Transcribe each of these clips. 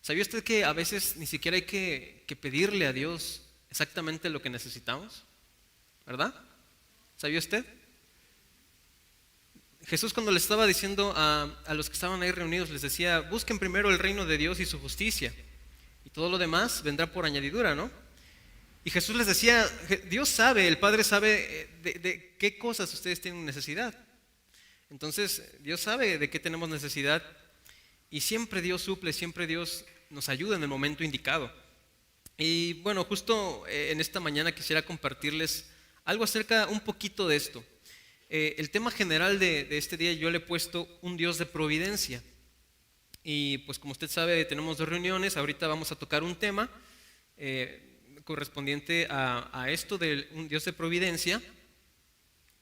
¿Sabía usted que a veces ni siquiera hay que pedirle a Dios exactamente lo que necesitamos? ¿Verdad? ¿Sabía usted? Jesús, cuando le estaba diciendo a los que estaban ahí reunidos, les decía: busquen primero el reino de Dios y su justicia, y todo lo demás vendrá por añadidura, ¿no? Y Jesús les decía: Dios sabe, el Padre sabe de qué cosas ustedes tienen necesidad. Entonces, Dios sabe de qué tenemos necesidad, y siempre Dios suple, siempre Dios nos ayuda en el momento indicado. Y bueno, justo en esta mañana quisiera compartirles algo acerca un poquito de esto. El tema general de este día yo le he puesto un Dios de providencia. Y pues como usted sabe, tenemos 2 reuniones. Ahorita vamos a tocar un tema correspondiente a esto de un Dios de providencia.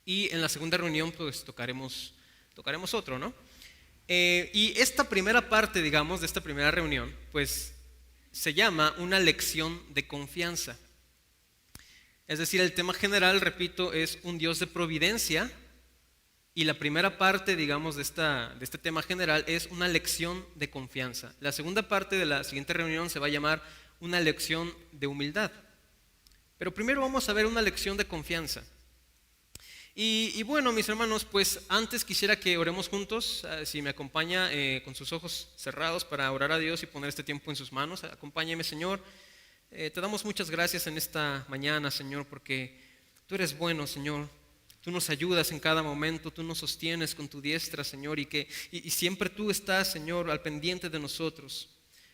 Y en la segunda reunión pues tocaremos otro, ¿no? Y esta primera parte, digamos, de esta primera reunión, pues se llama una lección de confianza. Es decir, el tema general, repito, es un Dios de providencia, y la primera parte, digamos, de este tema general es una lección de confianza. La segunda parte de la siguiente reunión se va a llamar una lección de humildad. Pero primero vamos a ver una lección de confianza. Y bueno, mis hermanos, pues antes quisiera que oremos juntos. Si me acompaña con sus ojos cerrados para orar a Dios y poner este tiempo en sus manos. Acompáñeme, Señor. Te damos muchas gracias en esta mañana, Señor, porque tú eres bueno, Señor. Tú nos ayudas en cada momento, tú nos sostienes con tu diestra, Señor, y siempre tú estás, Señor, al pendiente de nosotros.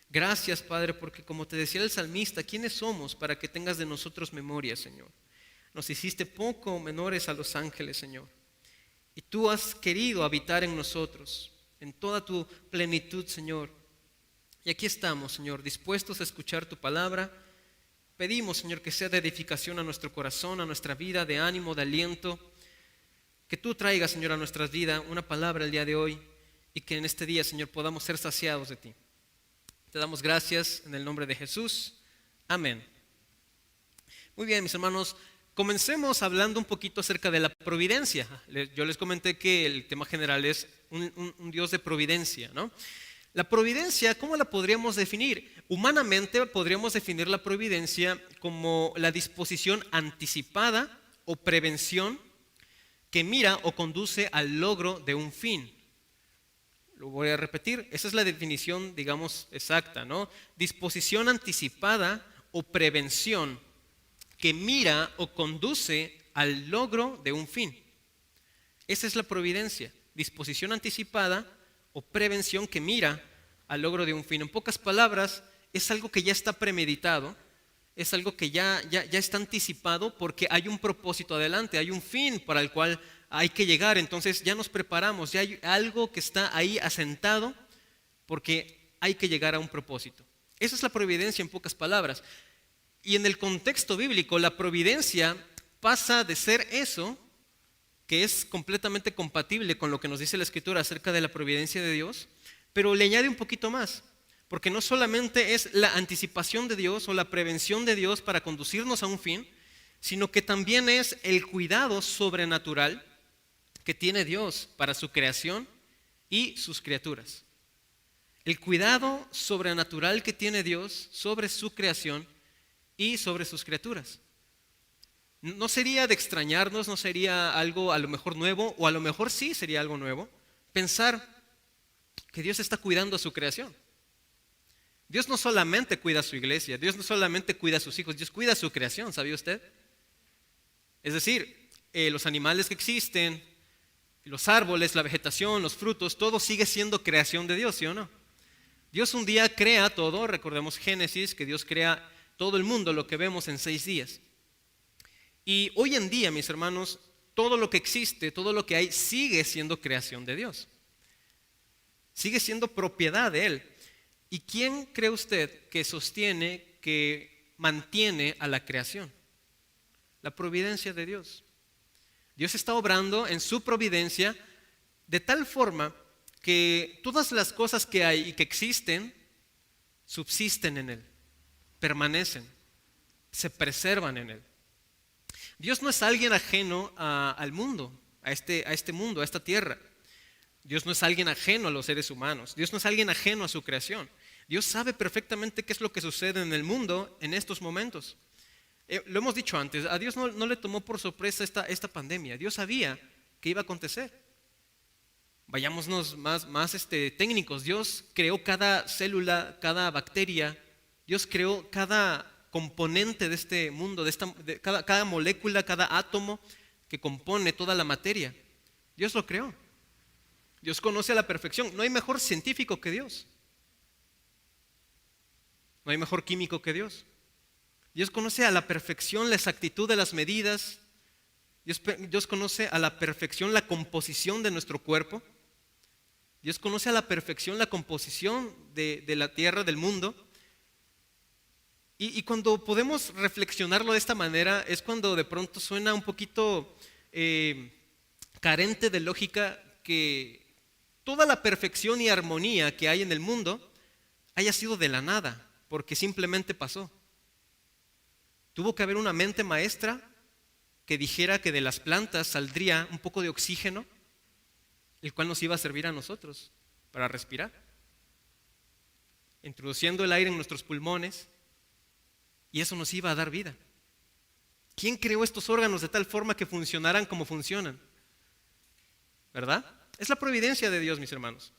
Gracias, Padre, porque como te decía el salmista, ¿quiénes somos para que tengas de nosotros memoria, Señor? Nos hiciste poco menores a los ángeles, Señor. Y tú has querido habitar en nosotros, en toda tu plenitud, Señor. Y aquí estamos, Señor, dispuestos a escuchar tu palabra. Pedimos, Señor, que sea de edificación a nuestro corazón, a nuestra vida, de ánimo, de aliento. Que tú traigas, Señor, a nuestras vidas una palabra el día de hoy, y que en este día, Señor, podamos ser saciados de ti. Te damos gracias en el nombre de Jesús. Amén. Muy bien, mis hermanos. Comencemos hablando un poquito acerca de la providencia. Yo les comenté que el tema general es un Dios de providencia, ¿no? La providencia, ¿cómo la podríamos definir? Humanamente podríamos definir la providencia como la disposición anticipada o prevención que mira o conduce al logro de un fin. Lo voy a repetir, esa es la definición, digamos, exacta, ¿no? Disposición anticipada o prevención que mira o conduce al logro de un fin. Esa es la providencia, disposición anticipada o prevención que mira al logro de un fin. En pocas palabras, es algo que ya está premeditado, es algo que ya está anticipado porque hay un propósito adelante, hay un fin para el cual hay que llegar. Entonces ya nos preparamos, ya hay algo que está ahí asentado porque hay que llegar a un propósito. Esa es la providencia en pocas palabras. Y en el contexto bíblico, la providencia pasa de ser eso, que es completamente compatible con lo que nos dice la Escritura acerca de la providencia de Dios, pero le añade un poquito más, porque no solamente es la anticipación de Dios o la prevención de Dios para conducirnos a un fin, sino que también es el cuidado sobrenatural que tiene Dios para su creación y sus criaturas. El cuidado sobrenatural que tiene Dios sobre su creación y sobre sus criaturas. No sería de extrañarnos, no sería algo a lo mejor nuevo, o a lo mejor sí sería algo nuevo, pensar que Dios está cuidando a su creación. Dios no solamente cuida a su iglesia, Dios no solamente cuida a sus hijos, Dios cuida a su creación, ¿sabía usted? Es decir, los animales que existen, los árboles, la vegetación, los frutos, todo sigue siendo creación de Dios, ¿sí o no? Dios un día crea todo, recordemos Génesis, que Dios crea todo el mundo, lo que vemos en 6 días. Y hoy en día, mis hermanos, todo lo que existe, todo lo que hay, sigue siendo creación de Dios. Sigue siendo propiedad de Él. ¿Y quién cree usted que sostiene, que mantiene a la creación? La providencia de Dios. Dios está obrando en su providencia de tal forma que todas las cosas que hay y que existen subsisten en Él. Permanecen, se preservan en Él. Dios no es alguien ajeno al mundo, a este mundo, a esta tierra. Dios no es alguien ajeno a los seres humanos. Dios no es alguien ajeno a su creación. Dios sabe perfectamente qué es lo que sucede en el mundo en estos momentos. Lo hemos dicho antes, a Dios no le tomó por sorpresa esta pandemia. Dios sabía que iba a acontecer. Vayámonos más técnicos. Dios creó cada célula, cada bacteria. Dios creó cada componente de este mundo, cada molécula, cada átomo que compone toda la materia. Dios lo creó. Dios conoce a la perfección. No hay mejor científico que Dios. No hay mejor químico que Dios. Dios conoce a la perfección la exactitud de las medidas. Dios conoce a la perfección la composición de nuestro cuerpo. Dios conoce a la perfección la composición de la tierra, del mundo. Y cuando podemos reflexionarlo de esta manera es cuando de pronto suena un poquito carente de lógica que toda la perfección y armonía que hay en el mundo haya sido de la nada, porque simplemente pasó. Tuvo que haber una mente maestra que dijera que de las plantas saldría un poco de oxígeno, el cual nos iba a servir a nosotros para respirar, introduciendo el aire en nuestros pulmones, y eso nos iba a dar vida. ¿Quién creó estos órganos de tal forma que funcionaran como funcionan? ¿Verdad? Es la providencia de Dios, mis hermanos.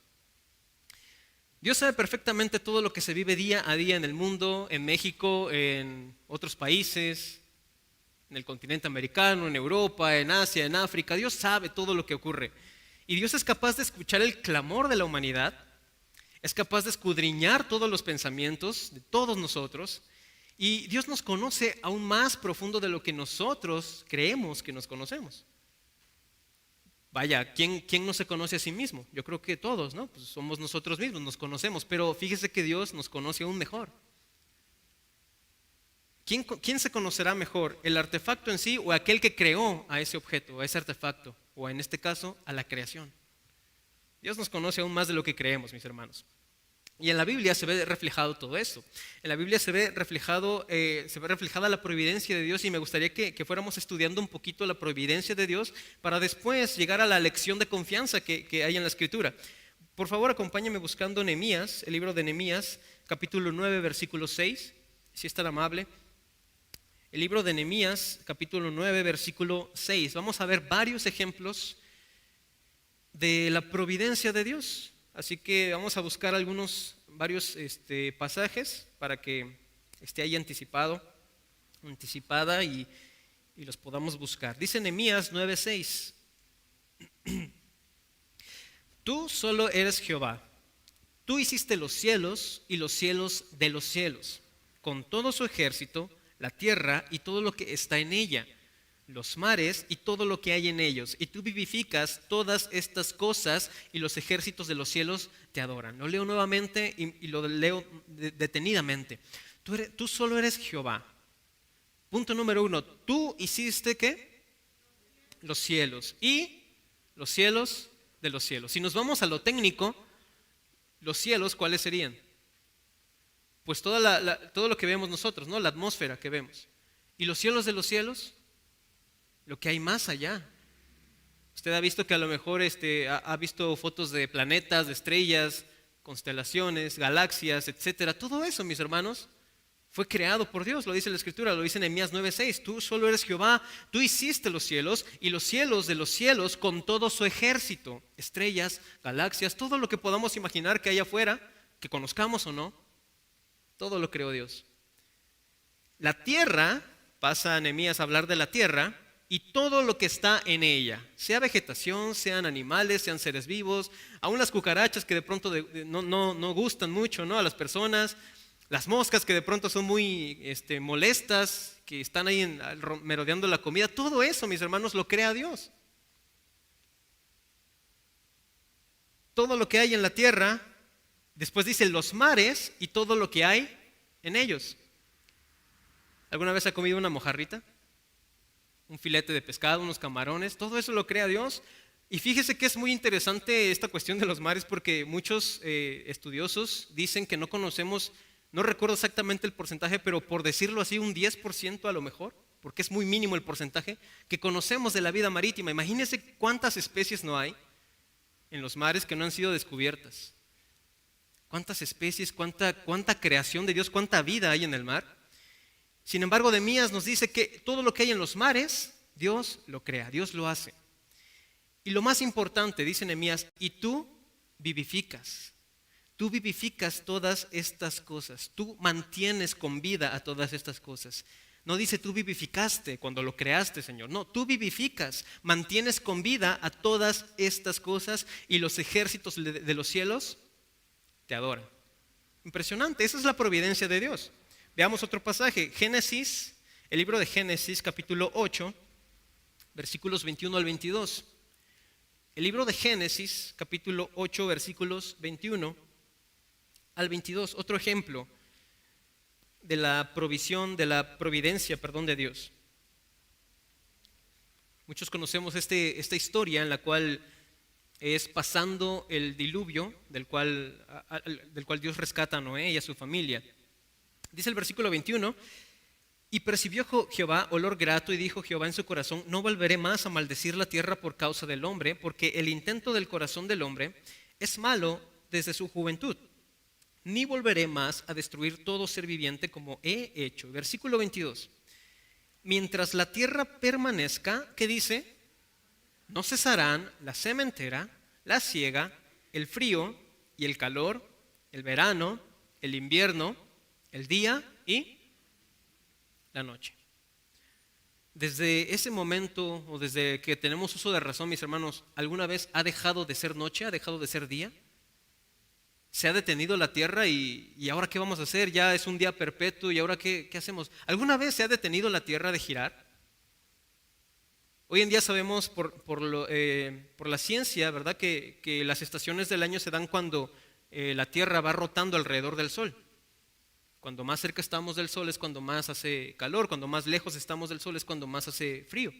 Dios sabe perfectamente todo lo que se vive día a día en el mundo, en México, en otros países, en el continente americano, en Europa, en Asia, en África. Dios sabe todo lo que ocurre. Y Dios es capaz de escuchar el clamor de la humanidad, es capaz de escudriñar todos los pensamientos de todos nosotros, y Dios nos conoce aún más profundo de lo que nosotros creemos que nos conocemos. Vaya, ¿quién no se conoce a sí mismo? Yo creo que todos, ¿no? Pues somos nosotros mismos, nos conocemos, pero fíjese que Dios nos conoce aún mejor. ¿Quién se conocerá mejor? ¿El artefacto en sí o aquel que creó a ese objeto, a ese artefacto? O en este caso, a la creación. Dios nos conoce aún más de lo que creemos, mis hermanos. Y en la Biblia se ve reflejado todo esto. En la Biblia se ve reflejada la providencia de Dios, y me gustaría que fuéramos estudiando un poquito la providencia de Dios para después llegar a la lección de confianza que hay en la Escritura. Por favor, acompáñenme buscando Nehemías, el libro de Nehemías, capítulo 9, versículo 6, si es tan amable. El libro de Nehemías, capítulo 9, versículo 6. Vamos a ver varios ejemplos de la providencia de Dios. Así que vamos a buscar varios pasajes para que esté ahí anticipada y los podamos buscar. Dice Nehemías 9:6. Tú solo eres Jehová. Tú hiciste los cielos y los cielos de los cielos, con todo su ejército, la tierra y todo lo que está en ella, los mares y todo lo que hay en ellos, y tú vivificas todas estas cosas, y los ejércitos de los cielos te adoran. Lo leo nuevamente y lo leo detenidamente. Tú solo eres Jehová. Punto número 1. Tú hiciste ¿qué? Los cielos y los cielos de los cielos. Si nos vamos a lo técnico, los cielos, ¿cuáles serían? Pues todo lo que vemos nosotros, ¿no? La atmósfera que vemos. ¿Y los cielos de los cielos? Lo que hay más allá. Usted ha visto que a lo mejor ha visto fotos de planetas, de estrellas, constelaciones, galaxias, etcétera. Todo eso, mis hermanos, fue creado por Dios, lo dice la Escritura, lo dice en Nehemías 9:6. Tú solo eres Jehová, tú hiciste los cielos y los cielos de los cielos con todo su ejército, estrellas, galaxias, todo lo que podamos imaginar que hay afuera, que conozcamos o no, todo lo creó Dios. La tierra, pasa a Nehemías a hablar de la tierra, y todo lo que está en ella, sea vegetación, sean animales, sean seres vivos, aún las cucarachas que de pronto no gustan mucho, ¿no? A las personas, las moscas que de pronto son muy molestas, que están ahí merodeando la comida, todo eso, mis hermanos, lo crea Dios. Todo lo que hay en la tierra, después dice los mares y todo lo que hay en ellos. ¿Alguna vez ha comido una mojarrita? Un filete de pescado, unos camarones, todo eso lo crea Dios. Y fíjese que es muy interesante esta cuestión de los mares, porque muchos estudiosos dicen que no conocemos, no recuerdo exactamente el porcentaje, pero por decirlo así, un 10% a lo mejor, porque es muy mínimo el porcentaje, que conocemos de la vida marítima. Imagínense cuántas especies no hay en los mares que no han sido descubiertas. cuántas especies, cuánta creación de Dios, cuánta vida hay en el mar. Sin embargo, Nehemías nos dice que todo lo que hay en los mares, Dios lo crea, Dios lo hace. Y lo más importante, dice Nehemías, y tú vivificas. Tú vivificas todas estas cosas. Tú mantienes con vida a todas estas cosas. No dice tú vivificaste cuando lo creaste, Señor. No, tú vivificas, mantienes con vida a todas estas cosas y los ejércitos de los cielos te adoran. Impresionante, esa es la providencia de Dios. Veamos otro pasaje, Génesis, el libro de Génesis, capítulo 8, versículos 21 al 22. El libro de Génesis, capítulo 8, versículos 21 al 22. Otro ejemplo de la provisión, de la providencia, de Dios. Muchos conocemos esta historia en la cual es pasando el diluvio, del cual Dios rescata a Noé y a su familia. Dice el versículo 21, y percibió Jehová olor grato y dijo Jehová en su corazón, no volveré más a maldecir la tierra por causa del hombre, porque el intento del corazón del hombre es malo desde su juventud. Ni volveré más a destruir todo ser viviente como he hecho. Versículo 22. Mientras la tierra permanezca, ¿qué dice? No cesarán la sementera, la siega, el frío y el calor, el verano, el invierno, el día y la noche. Desde ese momento o desde que tenemos uso de razón, mis hermanos, ¿alguna vez ha dejado de ser noche, ha dejado de ser día? ¿Se ha detenido la tierra y ahora qué vamos a hacer? Ya es un día perpetuo y ahora qué hacemos. ¿Alguna vez se ha detenido la tierra de girar? Hoy en día sabemos por la ciencia, ¿verdad? Que las estaciones del año se dan cuando la tierra va rotando alrededor del sol. Cuando más cerca estamos del sol es cuando más hace calor, cuando más lejos estamos del sol es cuando más hace frío.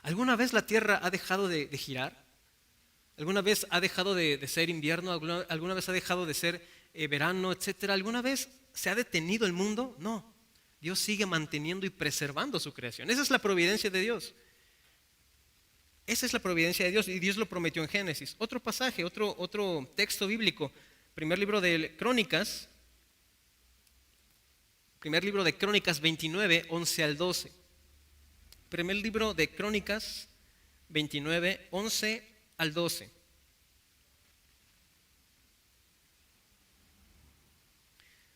¿Alguna vez la tierra ha dejado de girar? ¿Alguna vez ha dejado de ser invierno? ¿Alguna vez ha dejado de ser verano, etcétera? ¿Alguna vez se ha detenido el mundo? No. Dios sigue manteniendo y preservando su creación. Esa es la providencia de Dios. Esa es la providencia de Dios y Dios lo prometió en Génesis. Otro pasaje, otro texto bíblico, primer libro de Crónicas 29, 11 al 12. Primer libro de Crónicas 29, 11 al 12.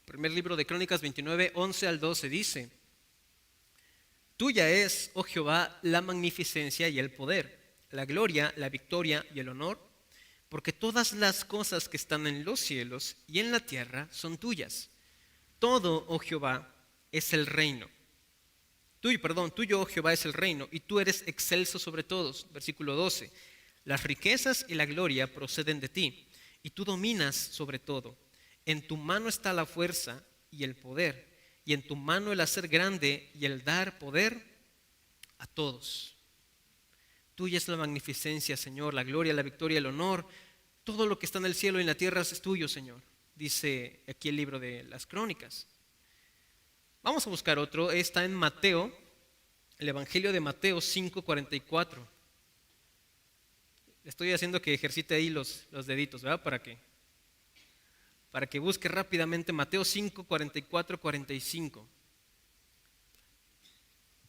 Primer libro de Crónicas 29, 11 al 12 dice: Tuya es, oh Jehová, la magnificencia y el poder, la gloria, la victoria y el honor, porque todas las cosas que están en los cielos y en la tierra son tuyas. Todo, oh Jehová, es el reino. Tuyo, oh Jehová, es el reino, y tú eres excelso sobre todos. Versículo 12. Las riquezas y la gloria proceden de ti, y tú dominas sobre todo. En tu mano está la fuerza y el poder, y en tu mano el hacer grande y el dar poder a todos. Tuya es la magnificencia, Señor, la gloria, la victoria, el honor. Todo lo que está en el cielo y en la tierra es tuyo, Señor. Dice aquí el libro de las Crónicas. Vamos a buscar otro. Está en Mateo, el Evangelio de Mateo 5:44. Estoy haciendo que ejercite ahí los deditos, ¿verdad? Para que busque rápidamente Mateo 5:44, 45.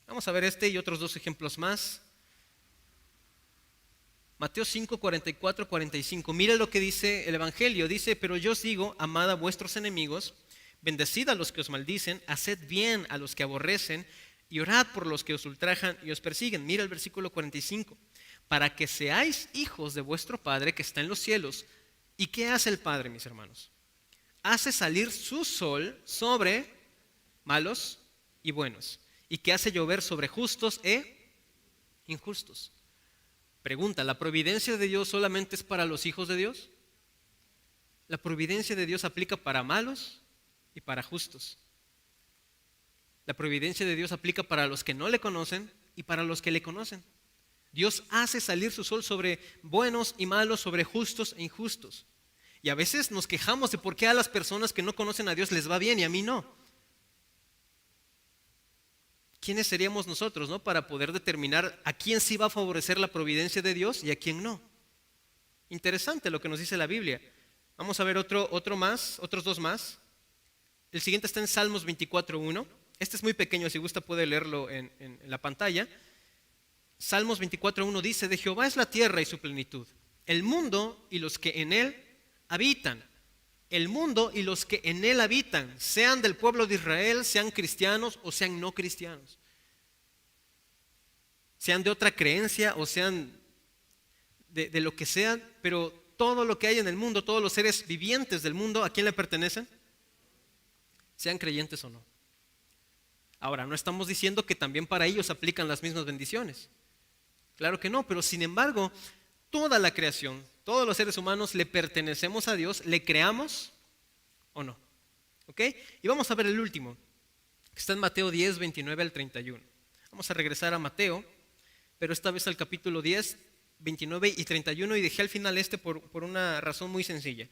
Vamos a ver este y otros dos ejemplos más. Mateo 5:44, 45. Mira lo que dice el Evangelio. Dice: pero yo os digo, amad a vuestros enemigos, bendecid a los que os maldicen, haced bien a los que aborrecen y orad por los que os ultrajan y os persiguen. Mira el versículo 45. Para que seáis hijos de vuestro Padre que está en los cielos. ¿Y qué hace el Padre, mis hermanos? Hace salir su sol sobre malos y buenos, y que hace llover sobre justos e injustos. Pregunta: ¿la providencia de Dios solamente es para los hijos de Dios? La providencia de Dios aplica para malos y para justos. La providencia de Dios aplica para los que no le conocen y para los que le conocen. Dios hace salir su sol sobre buenos y malos, sobre justos e injustos. Y a veces nos quejamos de por qué a las personas que no conocen a Dios les va bien y a mí no. ¿Quiénes seríamos nosotros, no, para poder determinar a quién sí va a favorecer la providencia de Dios y a quién no? Interesante lo que nos dice la Biblia. Vamos a ver otro más, otros dos más. El siguiente está en Salmos 24:1. Este es muy pequeño, si gusta puede leerlo en la pantalla. Salmos 24:1 dice: de Jehová es la tierra y su plenitud, el mundo y los que en él habitan. El mundo y los que en él habitan, sean del pueblo de Israel, sean cristianos o sean no cristianos, sean de otra creencia o sean de lo que sean, pero todo lo que hay en el mundo, todos los seres vivientes del mundo, ¿a quién le pertenecen? Sean creyentes o no. Ahora, no estamos diciendo que también para ellos aplican las mismas bendiciones. Claro que no, pero sin embargo, toda la creación, todos los seres humanos le pertenecemos a Dios, le creamos o no. ¿Ok? Y vamos a ver el último, que está en Mateo 10, 29 al 31. Vamos a regresar a Mateo, pero esta vez al capítulo 10, 29 y 31, y dejé al final por una razón muy sencilla.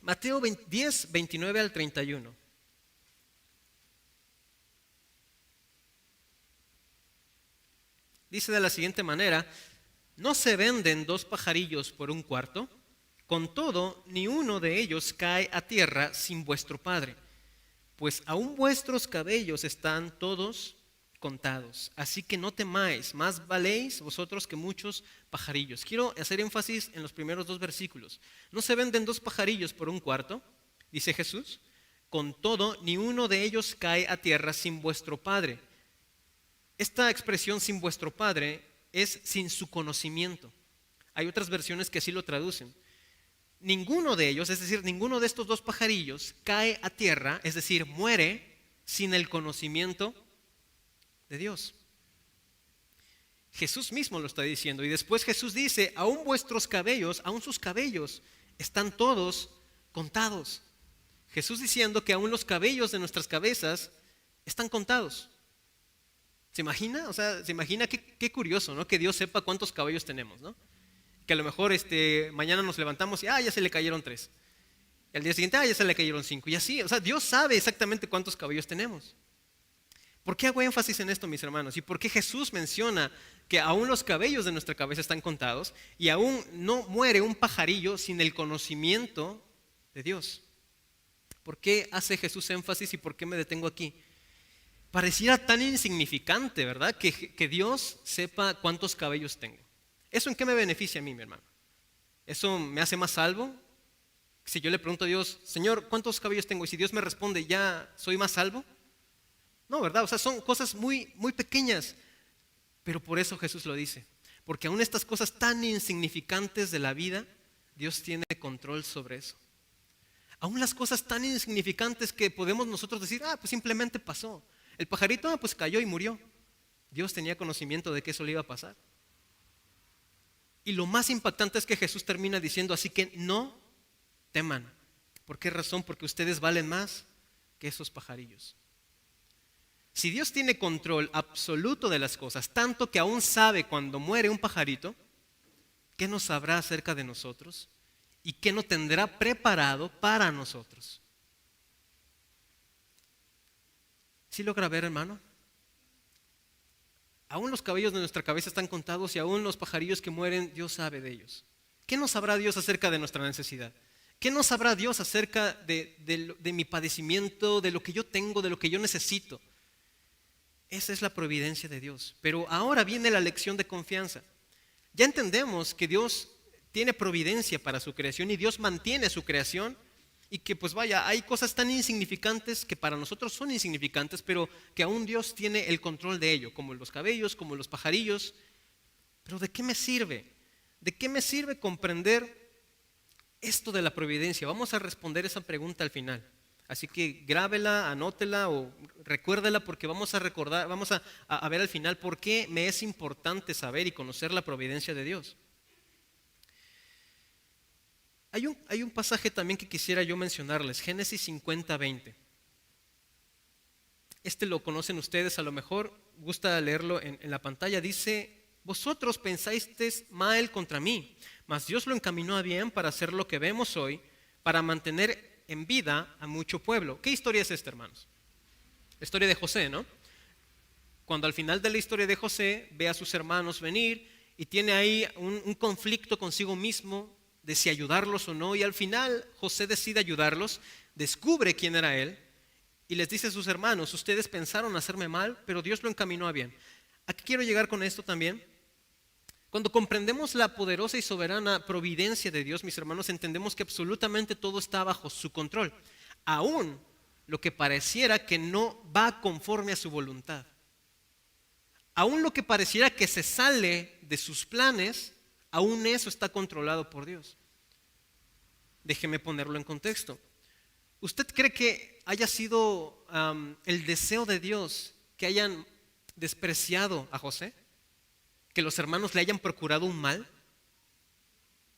Mateo 10, 29 al 31. Dice de la siguiente manera: ¿no se venden 2 pajarillos por un cuarto? Con todo, ni uno de ellos cae a tierra sin vuestro Padre, pues aún vuestros cabellos están todos contados. Así que no temáis, más valéis vosotros que muchos pajarillos. Quiero hacer énfasis en los primeros 2 versículos. ¿No se venden 2 pajarillos por un cuarto?, dice Jesús. Con todo, ni uno de ellos cae a tierra sin vuestro Padre. Esta expresión sin vuestro Padre es sin su conocimiento. Hay otras versiones que así lo traducen. Ninguno de ellos, es decir, ninguno de estos 2 pajarillos cae a tierra, es decir, muere sin el conocimiento de Dios. Jesús mismo lo está diciendo. Y después Jesús dice: aún vuestros cabellos, aún sus cabellos están todos contados. Jesús diciendo que aún los cabellos de nuestras cabezas están contados. ¿Se imagina? O sea, se imagina qué curioso, ¿no? Que Dios sepa cuántos cabellos tenemos, ¿no? Que a lo mejor mañana nos levantamos y ya se le cayeron 3. Y al día siguiente, ya se le cayeron 5. Y así, o sea, Dios sabe exactamente cuántos cabellos tenemos. ¿Por qué hago énfasis en esto, mis hermanos? ¿Y por qué Jesús menciona que aún los cabellos de nuestra cabeza están contados y aún no muere un pajarillo sin el conocimiento de Dios? ¿Por qué hace Jesús énfasis y por qué me detengo aquí? Pareciera tan insignificante, ¿verdad? Que Dios sepa cuántos cabellos tengo. ¿Eso en qué me beneficia a mí, mi hermano? ¿Eso me hace más salvo? Si yo le pregunto a Dios: Señor, ¿cuántos cabellos tengo? Y si Dios me responde: ¿ya soy más salvo? No, ¿verdad? O sea, son cosas muy, muy pequeñas. Pero por eso Jesús lo dice. Porque aún estas cosas tan insignificantes de la vida, Dios tiene control sobre eso. Aún las cosas tan insignificantes que podemos nosotros decir: pues simplemente pasó. El pajarito, pues cayó y murió. Dios tenía conocimiento de que eso le iba a pasar. Y lo más impactante es que Jesús termina diciendo: así que no teman. ¿Por qué razón? Porque ustedes valen más que esos pajarillos. Si Dios tiene control absoluto de las cosas, tanto que aún sabe cuando muere un pajarito, ¿qué no sabrá acerca de nosotros? ¿Y qué no tendrá preparado para nosotros? ¿Sí logra ver, hermano? Aún los cabellos de nuestra cabeza están contados y aún los pajarillos que mueren, Dios sabe de ellos. ¿Qué no sabrá Dios acerca de nuestra necesidad? ¿Qué no sabrá Dios acerca de mi padecimiento, de lo que yo tengo, de lo que yo necesito? Esa es la providencia de Dios. Pero ahora viene la lección de confianza. Ya entendemos que Dios tiene providencia para su creación y Dios mantiene su creación, y que pues vaya, hay cosas tan insignificantes que para nosotros son insignificantes, pero que aún Dios tiene el control de ello, como los cabellos, como los pajarillos. Pero ¿de qué me sirve? ¿De qué me sirve comprender esto de la providencia? Vamos a responder esa pregunta al final. Así que grábela, anótela o recuérdela, porque vamos a recordar, vamos a ver al final por qué me es importante saber y conocer la providencia de Dios. Hay un pasaje también que quisiera yo mencionarles, Génesis 50, 20. Este lo conocen ustedes, a lo mejor gusta leerlo en la pantalla. Dice: vosotros pensasteis mal contra mí, mas Dios lo encaminó a bien para hacer lo que vemos hoy, para mantener en vida a mucho pueblo. ¿Qué historia es esta, hermanos? La historia de José, ¿no? Cuando al final de la historia de José ve a sus hermanos venir y tiene ahí un conflicto consigo mismo, de si ayudarlos o no, y al final José decide ayudarlos, descubre quién era él y les dice a sus hermanos: ustedes pensaron hacerme mal, pero Dios lo encaminó a bien. ¿A qué quiero llegar con esto también? Cuando comprendemos la poderosa y soberana providencia de Dios, mis hermanos, entendemos que absolutamente todo está bajo su control, aún lo que pareciera que no va conforme a su voluntad. Aún lo que pareciera que se sale de sus planes, aún eso está controlado por Dios. Déjeme ponerlo en contexto. ¿Usted cree que haya sido el deseo de Dios que hayan despreciado a José? ¿Que los hermanos le hayan procurado un mal?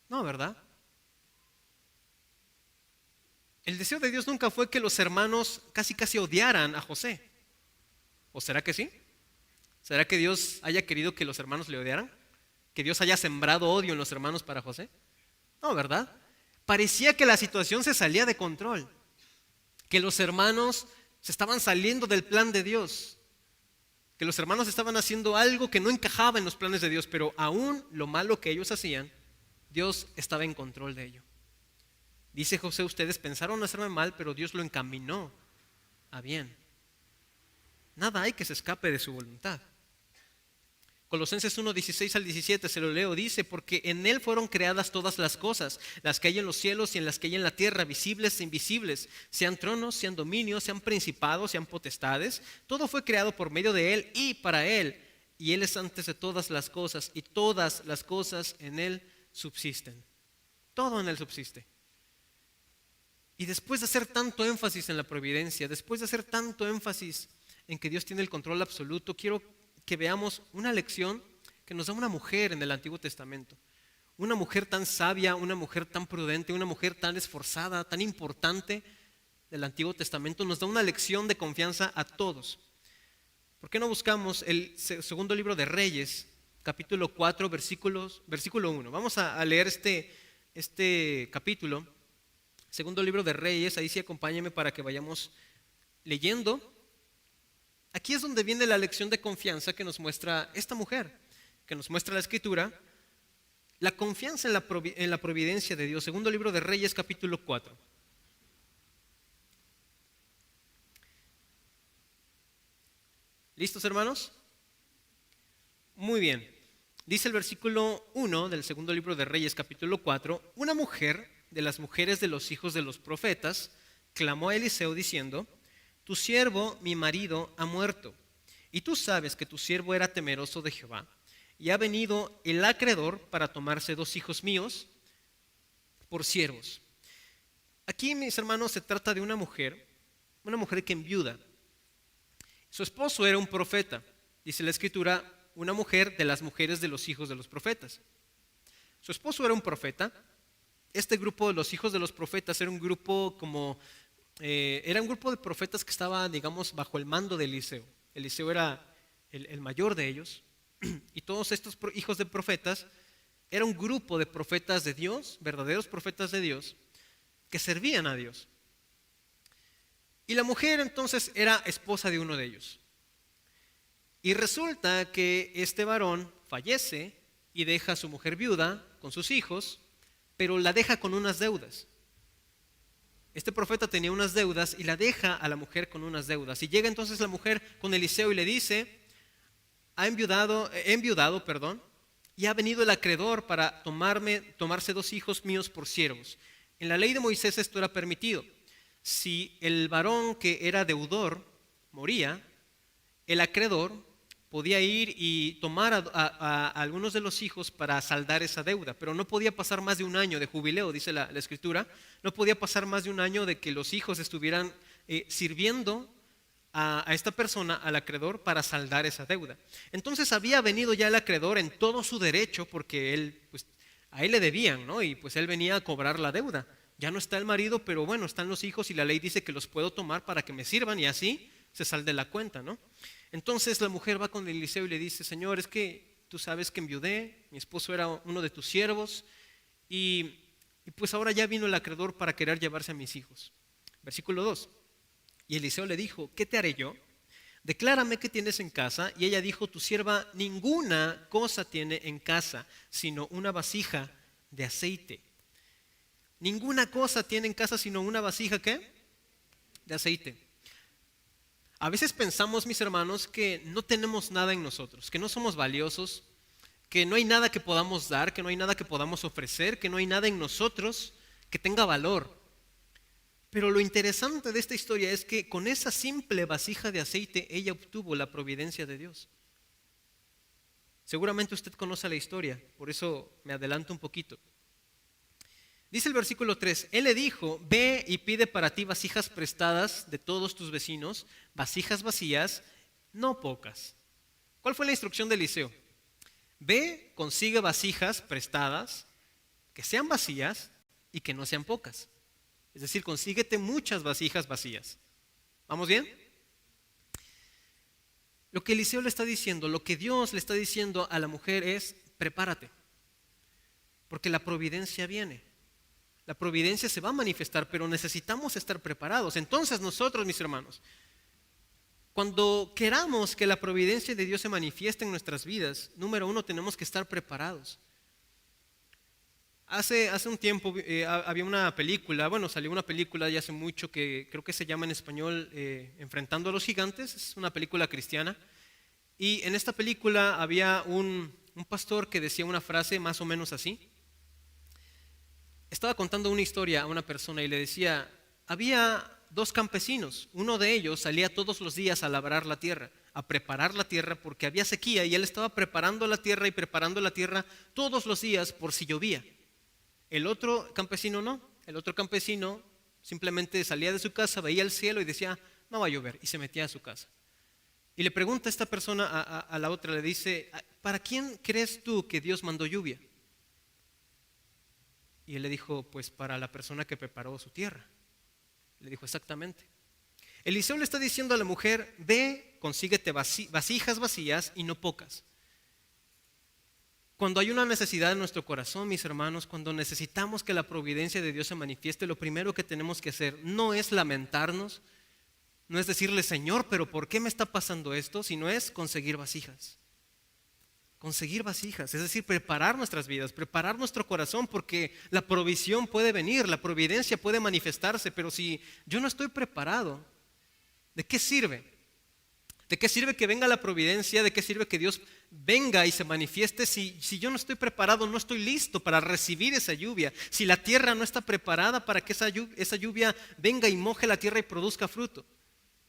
No, ¿verdad? El deseo de Dios nunca fue que los hermanos casi odiaran a José. ¿O será que sí? ¿Será que Dios haya querido que los hermanos le odiaran? ¿Que Dios haya sembrado odio en los hermanos para José? No, ¿verdad? Parecía que la situación se salía de control, que los hermanos se estaban saliendo del plan de Dios, que los hermanos estaban haciendo algo que no encajaba en los planes de Dios, pero aún lo malo que ellos hacían, Dios estaba en control de ello. Dice José: ustedes pensaron hacerme mal, pero Dios lo encaminó a bien. Nada hay que se escape de su voluntad. Colosenses 1, 16 al 17, se lo leo, dice: porque en Él fueron creadas todas las cosas, las que hay en los cielos y en las que hay en la tierra, visibles e invisibles, sean tronos, sean dominios, sean principados, sean potestades. Todo fue creado por medio de Él y para Él, y Él es antes de todas las cosas, y todas las cosas en Él subsisten. Todo en Él subsiste. Y después de hacer tanto énfasis en la providencia, después de hacer tanto énfasis en que Dios tiene el control absoluto, quiero que veamos una lección que nos da una mujer en el Antiguo Testamento. Una mujer tan sabia, una mujer tan prudente, una mujer tan esforzada, tan importante del Antiguo Testamento. Nos da una lección de confianza a todos. ¿Por qué no buscamos el segundo libro de Reyes, capítulo 4, versículo 1? Vamos a leer este capítulo. Segundo libro de Reyes, ahí sí acompáñame para que vayamos leyendo. Aquí es donde viene la lección de confianza que nos muestra esta mujer, que nos muestra la Escritura, la confianza en la providencia de Dios. Segundo libro de Reyes, capítulo 4. ¿Listos, hermanos? Muy bien. Dice el versículo 1 del segundo libro de Reyes, capítulo 4, una mujer de las mujeres de los hijos de los profetas clamó a Eliseo diciendo: tu siervo, mi marido, ha muerto, y tú sabes que tu siervo era temeroso de Jehová, y ha venido el acreedor para tomarse 2 hijos míos por siervos. Aquí, mis hermanos, se trata de una mujer que enviuda. Su esposo era un profeta, dice la Escritura, una mujer de las mujeres de los hijos de los profetas. Su esposo era un profeta. Este grupo de los hijos de los profetas era un grupo era un grupo de profetas que estaba, digamos, bajo el mando de Eliseo. Eliseo era el mayor de ellos, y todos estos hijos de profetas era un grupo de profetas de Dios, verdaderos profetas de Dios, que servían a Dios. Y la mujer entonces era esposa de uno de ellos. Y resulta que este varón fallece y deja a su mujer viuda con sus hijos, pero la deja con unas deudas. Este profeta tenía unas deudas y la deja a la mujer con unas deudas. Y llega entonces la mujer con Eliseo y le dice: he enviudado, y ha venido el acreedor para tomarse 2 hijos míos por siervos. En la ley de Moisés esto era permitido. Si el varón que era deudor moría, el acreedor podía ir y tomar a algunos de los hijos para saldar esa deuda, pero no podía pasar más de un año de jubileo, dice la Escritura. No podía pasar más de un año de que los hijos estuvieran sirviendo a esta persona, al acreedor, para saldar esa deuda. Entonces había venido ya el acreedor en todo su derecho, porque a él le debían, ¿no? Y pues él venía a cobrar la deuda. Ya no está el marido, pero bueno, están los hijos y la ley dice que los puedo tomar para que me sirvan, y así se salde la cuenta, ¿no? Entonces la mujer va con Eliseo y le dice: Señor, es que tú sabes que enviudé, mi esposo era uno de tus siervos, y pues ahora ya vino el acreedor para querer llevarse a mis hijos. Versículo 2. Y Eliseo le dijo: ¿qué te haré yo? Declárame qué tienes en casa. Y ella dijo: tu sierva ninguna cosa tiene en casa, sino una vasija de aceite. Ninguna cosa tiene en casa sino una vasija, ¿qué? De aceite. A veces pensamos, mis hermanos, que no tenemos nada en nosotros, que no somos valiosos, que no hay nada que podamos dar, que no hay nada que podamos ofrecer, que no hay nada en nosotros que tenga valor. Pero lo interesante de esta historia es que con esa simple vasija de aceite ella obtuvo la providencia de Dios. Seguramente usted conoce la historia, por eso me adelanto un poquito. Dice el versículo 3, él le dijo, ve y pide para ti vasijas prestadas de todos tus vecinos, vasijas vacías, no pocas. ¿Cuál fue la instrucción de Eliseo? Ve, consigue vasijas prestadas, que sean vacías y que no sean pocas. Es decir, consíguete muchas vasijas vacías. ¿Vamos bien? Lo que Eliseo le está diciendo, lo que Dios le está diciendo a la mujer es, prepárate, porque la providencia viene. La providencia se va a manifestar, pero necesitamos estar preparados. Entonces nosotros, mis hermanos, cuando queramos que la providencia de Dios se manifieste en nuestras vidas, número uno, tenemos que estar preparados. Hace un tiempo había una película, salió una película ya hace mucho que creo que se llama en español Enfrentando a los Gigantes, es una película cristiana. Y en esta película había un pastor que decía una frase más o menos así. Estaba contando una historia a una persona y le decía, había dos campesinos, uno de ellos salía todos los días a labrar la tierra, a preparar la tierra porque había sequía y él estaba preparando la tierra y preparando la tierra todos los días por si llovía. El otro campesino no, el otro campesino simplemente salía de su casa, veía el cielo y decía, no va a llover, y se metía a su casa. Y le pregunta a esta persona a la otra, le dice, ¿para quién crees tú que Dios mandó lluvia? Y él le dijo, pues para la persona que preparó su tierra. Le dijo, exactamente. Eliseo le está diciendo a la mujer, ve, consíguete vasijas vacías y no pocas. Cuando hay una necesidad en nuestro corazón, mis hermanos, cuando necesitamos que la providencia de Dios se manifieste, lo primero que tenemos que hacer no es lamentarnos, no es decirle, Señor, pero ¿por qué me está pasando esto? Sino es conseguir vasijas. Conseguir vasijas, es decir, preparar nuestras vidas, preparar nuestro corazón, porque la provisión puede venir, la providencia puede manifestarse, pero si yo no estoy preparado, ¿de qué sirve? ¿De qué sirve que venga la providencia? ¿De qué sirve que Dios venga y se manifieste si yo no estoy preparado, no estoy listo para recibir esa lluvia? Si la tierra no está preparada para que esa lluvia venga y moje la tierra y produzca fruto.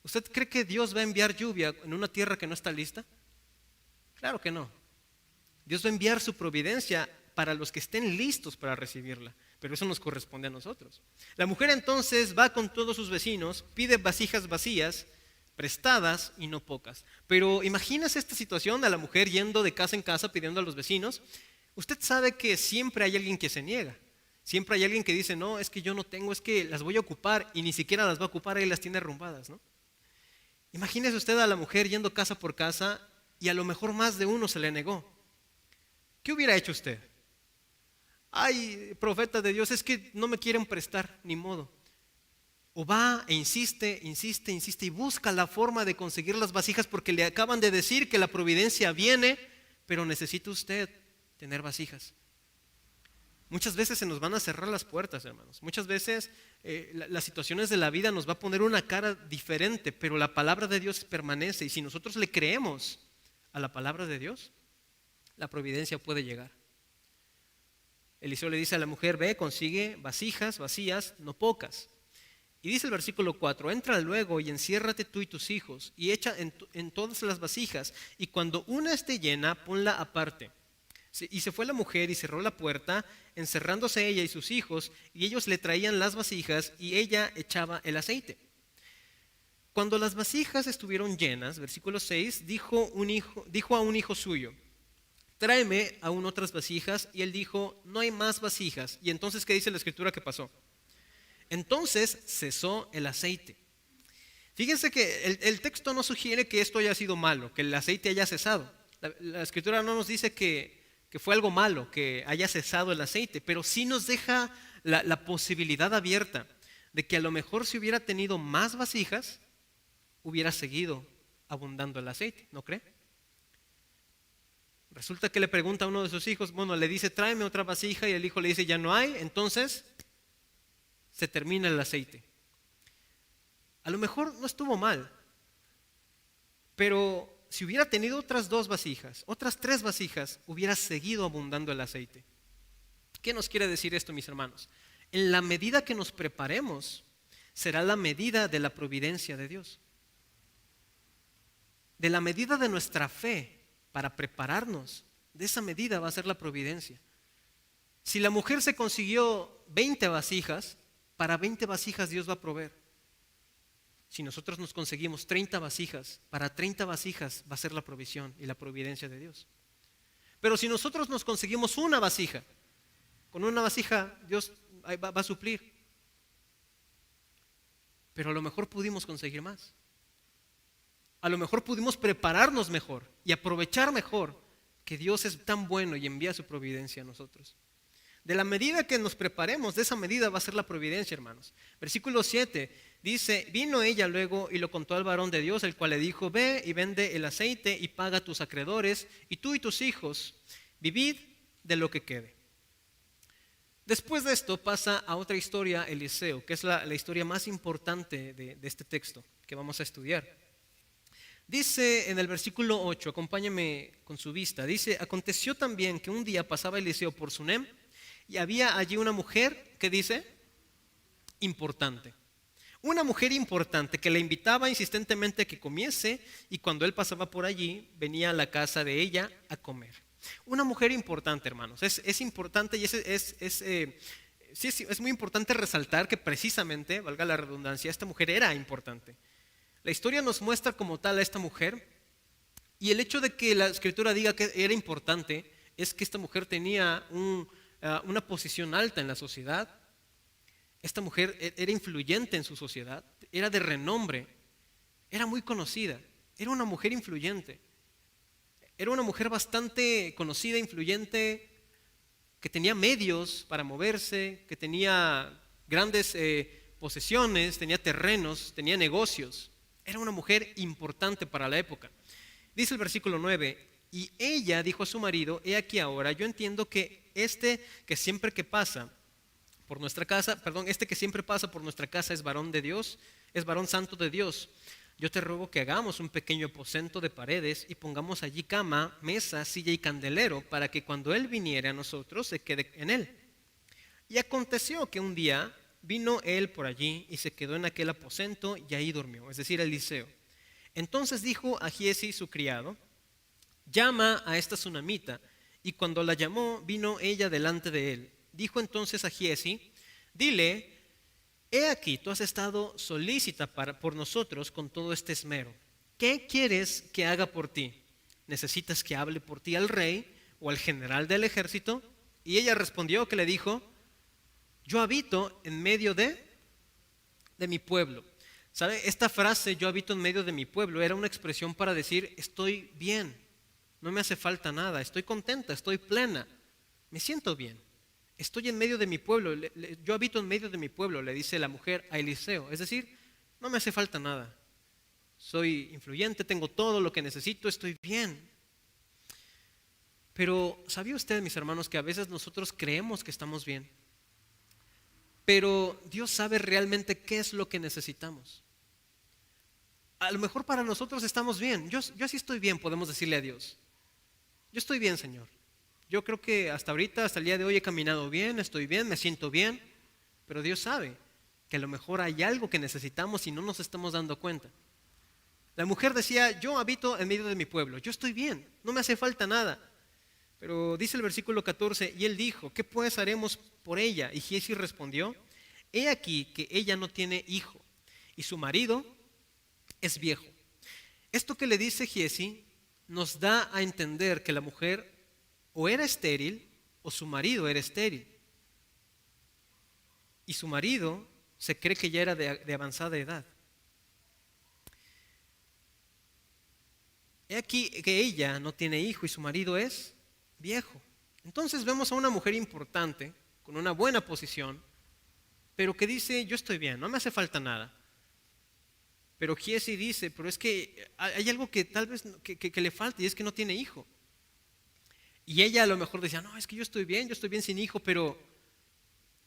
¿Usted cree que Dios va a enviar lluvia en una tierra que no está lista? Claro que no. Dios va a enviar su providencia para los que estén listos para recibirla, pero eso nos corresponde a nosotros. La mujer entonces va con todos sus vecinos, pide vasijas vacías, prestadas y no pocas. Pero imagínese esta situación de la mujer yendo de casa en casa pidiendo a los vecinos. Usted sabe que siempre hay alguien que se niega, siempre hay alguien que dice, no, es que yo no tengo, es que las voy a ocupar y ni siquiera las va a ocupar, ahí las tiene arrumbadas, ¿no? Imagínese usted a la mujer yendo casa por casa y a lo mejor más de uno se le negó. ¿Qué hubiera hecho usted? Ay, profeta de Dios, es que no me quieren prestar, ni modo. O va e insiste y busca la forma de conseguir las vasijas porque le acaban de decir que la providencia viene, pero necesita usted tener vasijas. Muchas veces se nos van a cerrar las puertas, hermanos. Muchas veces las situaciones de la vida nos va a poner una cara diferente, pero la palabra de Dios permanece y si nosotros le creemos a la palabra de Dios, la providencia puede llegar. Eliseo le dice a la mujer, ve, consigue vasijas vacías, no pocas. Y dice el versículo 4, entra luego y enciérrate tú y tus hijos y echa en todas las vasijas y cuando una esté llena, ponla aparte. Y se fue la mujer y cerró la puerta, encerrándose ella y sus hijos, y ellos le traían las vasijas y ella echaba el aceite. Cuando las vasijas estuvieron llenas, versículo 6, dijo a un hijo suyo, tráeme aún otras vasijas, y él dijo, no hay más vasijas. Y entonces, ¿qué dice la escritura que pasó? Entonces cesó el aceite. Fíjense que el texto no sugiere que esto haya sido malo, que el aceite haya cesado. La escritura no nos dice que fue algo malo, que haya cesado el aceite, pero sí nos deja la posibilidad abierta de que a lo mejor si hubiera tenido más vasijas, hubiera seguido abundando el aceite, ¿no cree? Resulta que le pregunta a uno de sus hijos, le dice, tráeme otra vasija, y el hijo le dice, ya no hay, entonces se termina el aceite. A lo mejor no estuvo mal, pero si hubiera tenido otras 2 vasijas, otras 3 vasijas, hubiera seguido abundando el aceite. ¿Qué nos quiere decir esto, mis hermanos? En la medida que nos preparemos, será la medida de la providencia de Dios. De la medida de nuestra fe para prepararnos, de esa medida va a ser la providencia. Si la mujer se consiguió 20 vasijas, para 20 vasijas Dios va a proveer. Si nosotros nos conseguimos 30 vasijas, para 30 vasijas va a ser la provisión y la providencia de Dios. Pero si nosotros nos conseguimos una vasija, con una vasija Dios va a suplir. Pero a lo mejor pudimos conseguir más. A lo mejor pudimos prepararnos mejor y aprovechar mejor que Dios es tan bueno y envía su providencia a nosotros. De la medida que nos preparemos, de esa medida va a ser la providencia, hermanos. Versículo 7 dice: vino ella luego y lo contó al varón de Dios, el cual le dijo: ve y vende el aceite y paga a tus acreedores, y tú y tus hijos vivid de lo que quede. Después de esto pasa a otra historia, Eliseo, que es la historia más importante de este texto que vamos a estudiar. Dice en el versículo 8, acompáñame con su vista, dice: aconteció también que un día pasaba Eliseo por Sunem, y había allí una mujer, ¿qué dice? Importante. Una mujer importante que le invitaba insistentemente a que comiese, y cuando él pasaba por allí, venía a la casa de ella a comer. Una mujer importante, hermanos. Es importante y es muy importante resaltar que precisamente, valga la redundancia, esta mujer era importante. La historia nos muestra como tal a esta mujer, y el hecho de que la escritura diga que era importante es que esta mujer tenía una posición alta en la sociedad. Esta mujer era influyente en su sociedad, era de renombre, era muy conocida, era una mujer influyente. Era una mujer bastante conocida, influyente, que tenía medios para moverse, que tenía grandes posesiones, tenía terrenos, tenía negocios. Era una mujer importante para la época. Dice el versículo 9: y ella dijo a su marido: he aquí ahora, yo entiendo que que siempre pasa por nuestra casa es varón de Dios, es varón santo de Dios. Yo te ruego que hagamos un pequeño aposento de paredes y pongamos allí cama, mesa, silla y candelero, para que cuando él viniere a nosotros se quede en él. Y aconteció que un día vino él por allí y se quedó en aquel aposento y ahí durmió, es decir, Eliseo. Entonces dijo a Giezi su criado: llama a esta sunamita. Y cuando la llamó, vino ella delante de él. Dijo entonces a Giezi: dile, he aquí, tú has estado solícita por nosotros con todo este esmero. ¿Qué quieres que haga por ti? ¿Necesitas que hable por ti al rey o al general del ejército? Y ella respondió, que le dijo: yo habito en medio de mi pueblo. ¿Sabe? Esta frase, yo habito en medio de mi pueblo, era una expresión para decir: estoy bien, no me hace falta nada, estoy contenta, estoy plena, me siento bien. Estoy en medio de mi pueblo, yo habito en medio de mi pueblo, le dice la mujer a Eliseo. Es decir, no me hace falta nada. Soy influyente, tengo todo lo que necesito, estoy bien. Pero, ¿sabía usted, mis hermanos, que a veces nosotros creemos que estamos bien? Pero Dios sabe realmente qué es lo que necesitamos. A lo mejor para nosotros estamos bien. Yo sí estoy bien, podemos decirle a Dios: yo estoy bien, Señor. Yo creo que hasta ahorita, hasta el día de hoy he caminado bien, estoy bien, me siento bien. Pero Dios sabe que a lo mejor hay algo que necesitamos y no nos estamos dando cuenta. La mujer decía: yo habito en medio de mi pueblo, yo estoy bien, no me hace falta nada. Pero dice el versículo 14: y él dijo: ¿qué pues haremos por ella? Y Giezi respondió: he aquí que ella no tiene hijo y su marido es viejo. Esto que le dice Giezi nos da a entender que la mujer o era estéril o su marido era estéril. Y su marido se cree que ya era de avanzada edad. He aquí que ella no tiene hijo y su marido es viejo. Entonces vemos a una mujer importante, con una buena posición, pero que dice: yo estoy bien, no me hace falta nada. Pero Giezi dice: pero es que hay algo que tal vez que le falta, y es que no tiene hijo. Y ella a lo mejor decía: no, es que yo estoy bien sin hijo, pero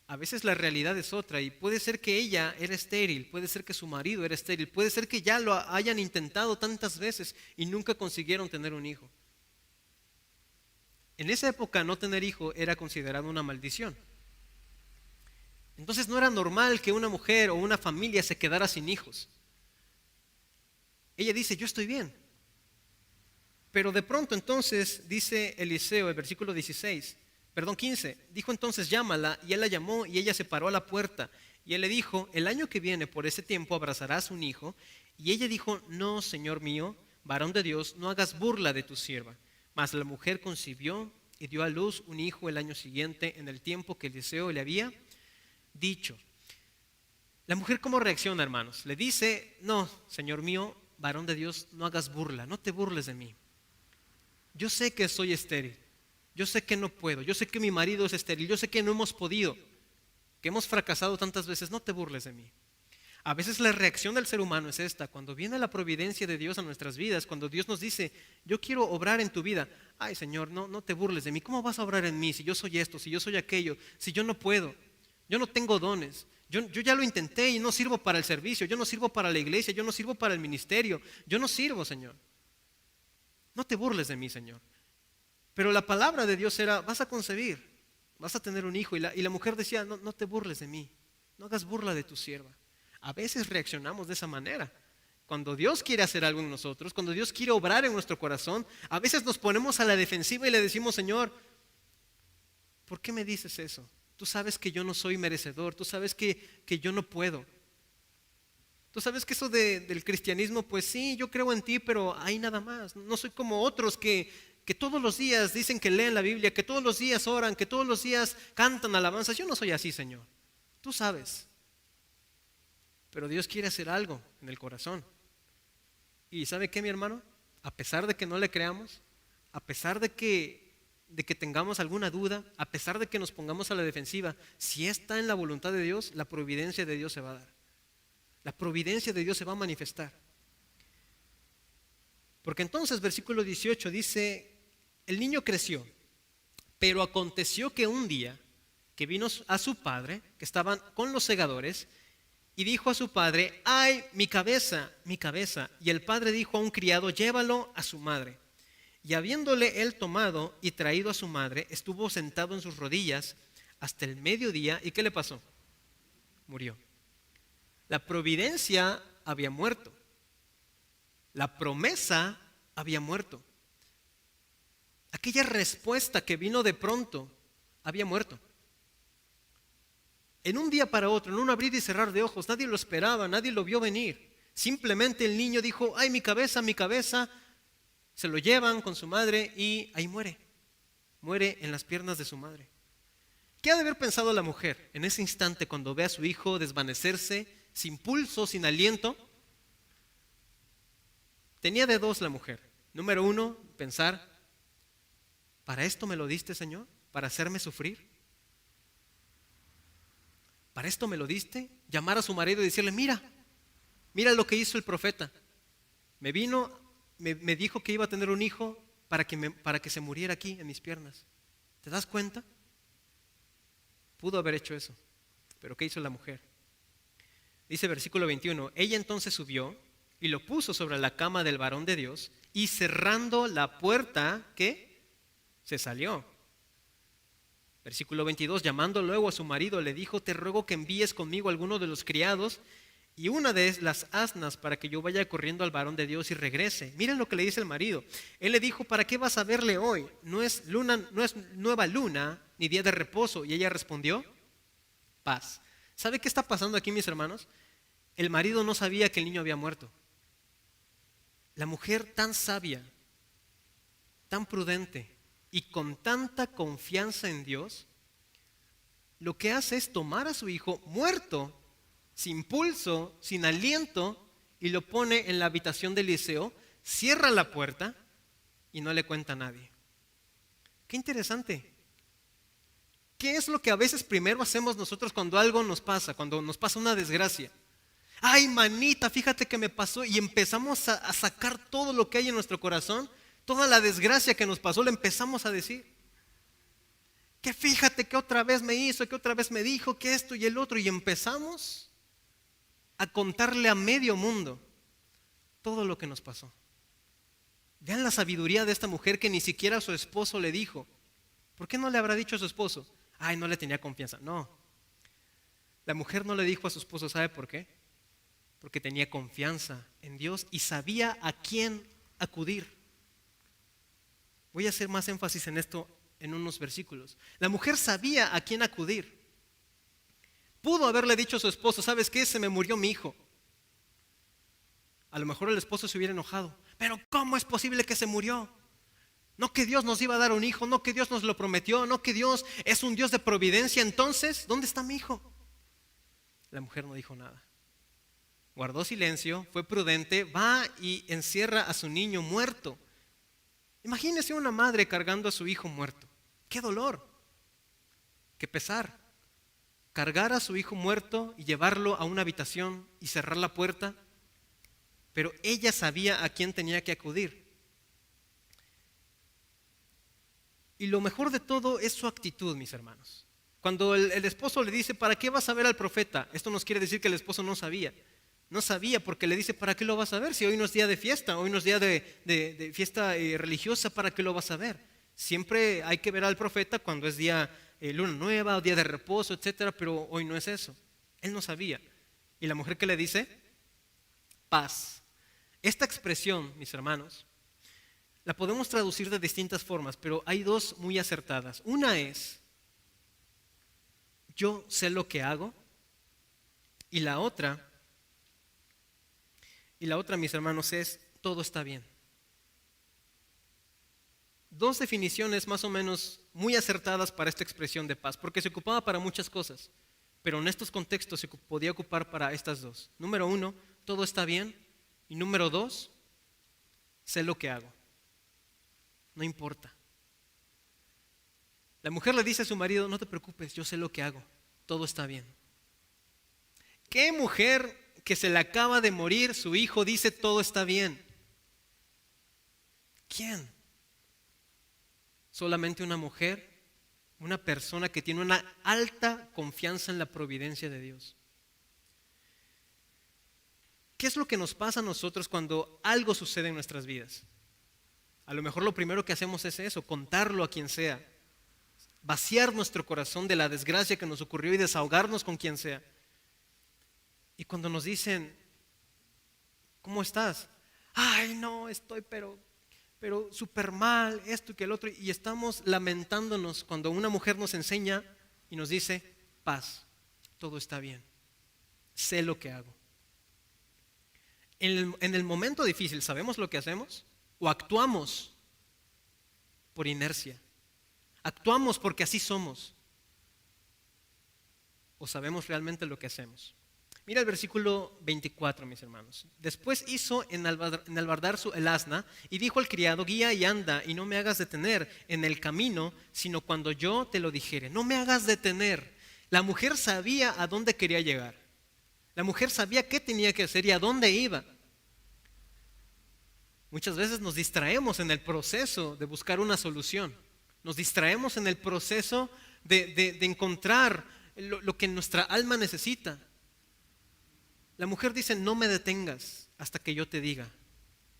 A veces la realidad es otra y puede ser que ella era estéril, puede ser que su marido era estéril, puede ser que ya lo hayan intentado tantas veces y nunca consiguieron tener un hijo. En esa época no tener hijo era considerado una maldición. Entonces no era normal que una mujer o una familia se quedara sin hijos. Ella dice, yo estoy bien. Pero de pronto entonces dice Eliseo, el versículo 15, dijo entonces llámala, y él la llamó y ella se paró a la puerta. Y él le dijo, el año que viene por ese tiempo abrazarás un hijo. Y ella dijo, no, Señor mío, varón de Dios, no hagas burla de tu sierva. Mas la mujer concibió y dio a luz un hijo el año siguiente, en el tiempo que Eliseo le había dicho. La mujer, ¿cómo reacciona, hermanos? Le dice, no, Señor mío, varón de Dios, no hagas burla, no te burles de mí. Yo sé que soy estéril, yo sé que no puedo, yo sé que mi marido es estéril, yo sé que no hemos podido, que hemos fracasado tantas veces, no te burles de mí. A veces la reacción del ser humano es esta: cuando viene la providencia de Dios a nuestras vidas, cuando Dios nos dice, yo quiero obrar en tu vida, ay Señor, no te burles de mí, ¿cómo vas a obrar en mí si yo soy esto, si yo soy aquello, si yo no puedo, yo no tengo dones, yo ya lo intenté y no sirvo para el servicio, yo no sirvo para la iglesia, yo no sirvo para el ministerio, yo no sirvo, Señor? No te burles de mí, Señor. Pero la palabra de Dios era, vas a concebir, vas a tener un hijo, y la mujer decía, no te burles de mí, no hagas burla de tu sierva. A veces reaccionamos de esa manera. Cuando Dios quiere hacer algo en nosotros, cuando Dios quiere obrar en nuestro corazón, a veces nos ponemos a la defensiva y le decimos, Señor, ¿por qué me dices eso? Tú sabes que yo no soy merecedor, tú sabes que yo no puedo. Tú sabes que eso del cristianismo, pues sí, yo creo en ti, pero hay nada más. No soy como otros que todos los días dicen que leen la Biblia, que todos los días oran, que todos los días cantan alabanzas. Yo no soy así, Señor. Tú sabes. Pero Dios quiere hacer algo en el corazón. ¿Y sabe qué, mi hermano? A pesar de que no le creamos, a pesar de que tengamos alguna duda, a pesar de que nos pongamos a la defensiva, si está en la voluntad de Dios, la providencia de Dios se va a dar. La providencia de Dios se va a manifestar. Porque entonces, versículo 18 dice, el niño creció, pero aconteció que un día que vino a su padre, que estaban con los segadores, y dijo a su padre, ¡ay, mi cabeza, mi cabeza! Y el padre dijo a un criado, llévalo a su madre. Y habiéndole él tomado y traído a su madre, estuvo sentado en sus rodillas hasta el mediodía. ¿Y qué le pasó? Murió. La providencia había muerto. La promesa había muerto. Aquella respuesta que vino de pronto había muerto. En un día para otro, en un abrir y cerrar de ojos, nadie lo esperaba, nadie lo vio venir. Simplemente el niño dijo, ¡ay, mi cabeza, mi cabeza! Se lo llevan con su madre y ahí muere. Muere en las piernas de su madre. ¿Qué ha de haber pensado la mujer en ese instante cuando ve a su hijo desvanecerse, sin pulso, sin aliento? Tenía de dos la mujer. Número uno, pensar, ¿para esto me lo diste, Señor? ¿Para hacerme sufrir? ¿Para esto me lo diste? Llamar a su marido y decirle, mira lo que hizo el profeta. Me vino, me dijo que iba a tener un hijo para que se muriera aquí en mis piernas. ¿Te das cuenta? Pudo haber hecho eso, pero ¿qué hizo la mujer? Dice versículo 21, ella entonces subió y lo puso sobre la cama del varón de Dios, y cerrando la puerta, ¿qué? Se salió. Versículo 22, llamando luego a su marido, le dijo, te ruego que envíes conmigo a alguno de los criados y una de las asnas para que yo vaya corriendo al varón de Dios y regrese. Miren lo que le dice el marido. Él le dijo, ¿para qué vas a verle hoy? No es nueva luna ni día de reposo. Y ella respondió, paz. ¿Sabe qué está pasando aquí, mis hermanos? El marido no sabía que el niño había muerto. La mujer tan sabia, tan prudente y con tanta confianza en Dios, lo que hace es tomar a su hijo muerto, sin pulso, sin aliento, y lo pone en la habitación de Eliseo, cierra la puerta y no le cuenta a nadie. Qué interesante. ¿Qué es lo que a veces primero hacemos nosotros cuando algo nos pasa, cuando nos pasa una desgracia? Ay, manita, fíjate que me pasó, y empezamos a sacar todo lo que hay en nuestro corazón, toda la desgracia que nos pasó, le empezamos a decir. Que fíjate que otra vez me hizo, que otra vez me dijo, que esto y el otro. Y empezamos a contarle a medio mundo todo lo que nos pasó. Vean la sabiduría de esta mujer que ni siquiera a su esposo le dijo. ¿Por qué no le habrá dicho a su esposo? Ay, no le tenía confianza. No. La mujer no le dijo a su esposo, ¿sabe por qué? Porque tenía confianza en Dios y sabía a quién acudir. Voy a hacer más énfasis en esto en unos versículos. La mujer sabía a quién acudir. Pudo haberle dicho a su esposo, ¿sabes qué? Se me murió mi hijo. A lo mejor el esposo se hubiera enojado. Pero ¿cómo es posible que se murió? No que Dios nos iba a dar un hijo, no que Dios nos lo prometió, no que Dios es un Dios de providencia. Entonces, ¿dónde está mi hijo? La mujer no dijo nada. Guardó silencio, fue prudente, va y encierra a su niño muerto. Imagínese una madre cargando a su hijo muerto. ¡Qué dolor! ¡Qué pesar! Cargar a su hijo muerto y llevarlo a una habitación y cerrar la puerta. Pero ella sabía a quién tenía que acudir. Y lo mejor de todo es su actitud, mis hermanos. Cuando el esposo le dice, ¿para qué vas a ver al profeta? Esto nos quiere decir que el esposo no sabía. No sabía porque le dice, ¿para qué lo vas a ver? Si hoy no es día de fiesta, hoy no es día de fiesta religiosa, ¿para qué lo vas a ver? Siempre hay que ver al profeta cuando es día luna nueva o día de reposo, etcétera, pero hoy no es eso. Él no sabía. ¿Y la mujer qué le dice? Paz. Esta expresión, mis hermanos, la podemos traducir de distintas formas, pero hay dos muy acertadas. Una es, yo sé lo que hago, y la otra, mis hermanos, es, todo está bien. Dos definiciones más o menos muy acertadas para esta expresión de paz, porque se ocupaba para muchas cosas, pero en estos contextos se podía ocupar para estas dos. Número uno, todo está bien, y número dos, sé lo que hago. No importa. La mujer le dice a su marido, no te preocupes, yo sé lo que hago, todo está bien. ¿Qué mujer que se le acaba de morir su hijo dice todo está bien? ¿Quién? Solamente una mujer, una persona que tiene una alta confianza en la providencia de Dios. ¿Qué es lo que nos pasa a nosotros cuando algo sucede en nuestras vidas? A lo mejor lo primero que hacemos es eso, contarlo a quien sea, vaciar nuestro corazón de la desgracia que nos ocurrió y desahogarnos con quien sea. Y cuando nos dicen, ¿cómo estás? Ay, no, estoy pero súper mal, esto y que el otro. Y estamos lamentándonos cuando una mujer nos enseña y nos dice, paz, todo está bien, sé lo que hago. En el momento difícil, ¿sabemos lo que hacemos? ¿O actuamos por inercia? ¿Actuamos porque así somos? ¿O sabemos realmente lo que hacemos? Mira el versículo 24, mis hermanos. Después hizo enalbardar el asna y dijo al criado, guía y anda y no me hagas detener en el camino, sino cuando yo te lo dijere. No me hagas detener. La mujer sabía a dónde quería llegar. La mujer sabía qué tenía que hacer y a dónde iba. Muchas veces nos distraemos en el proceso de buscar una solución. Nos distraemos en el proceso de encontrar lo que nuestra alma necesita. La mujer dice, no me detengas hasta que yo te diga.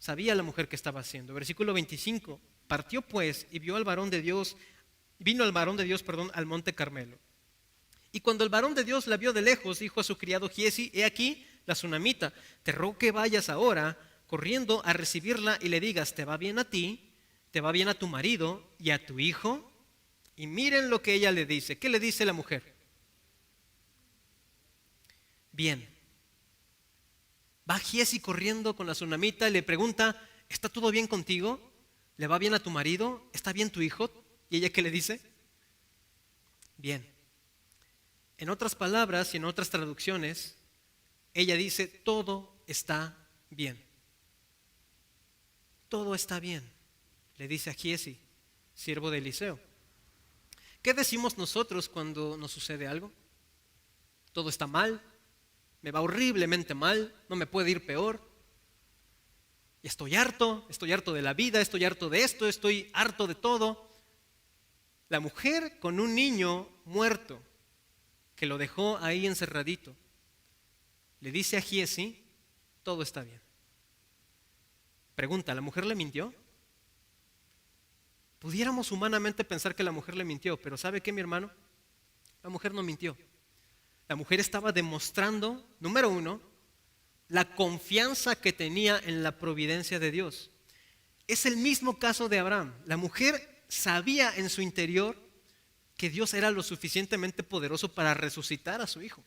Sabía la mujer qué estaba haciendo. Versículo 25. Partió pues y vino al varón de Dios, al monte Carmelo. Y cuando el varón de Dios la vio de lejos, dijo a su criado Giezi, he aquí la tsunamita, te ruego que vayas ahora corriendo a recibirla y le digas, te va bien a ti, te va bien a tu marido y a tu hijo. Y miren lo que ella le dice. ¿Qué le dice la mujer? Bien. Va Giezi corriendo con la tsunamita y le pregunta, ¿está todo bien contigo? ¿Le va bien a tu marido? ¿Está bien tu hijo? ¿Y ella qué le dice? Bien. En otras palabras y en otras traducciones, ella dice, todo está bien. Todo está bien, le dice a Giezi, siervo de Eliseo. ¿Qué decimos nosotros cuando nos sucede algo? Todo está mal, me va horriblemente mal, no me puede ir peor. Estoy harto de la vida, estoy harto de esto, estoy harto de todo. La mujer con un niño muerto que lo dejó ahí encerradito, le dice a Giezi, todo está bien. Pregunta, ¿la mujer le mintió? Pudiéramos humanamente pensar que la mujer le mintió, pero ¿sabe qué, mi hermano? La mujer no mintió. La mujer estaba demostrando, número uno, la confianza que tenía en la providencia de Dios. Es el mismo caso de Abraham. La mujer sabía en su interior que Dios era lo suficientemente poderoso para resucitar a su hijo.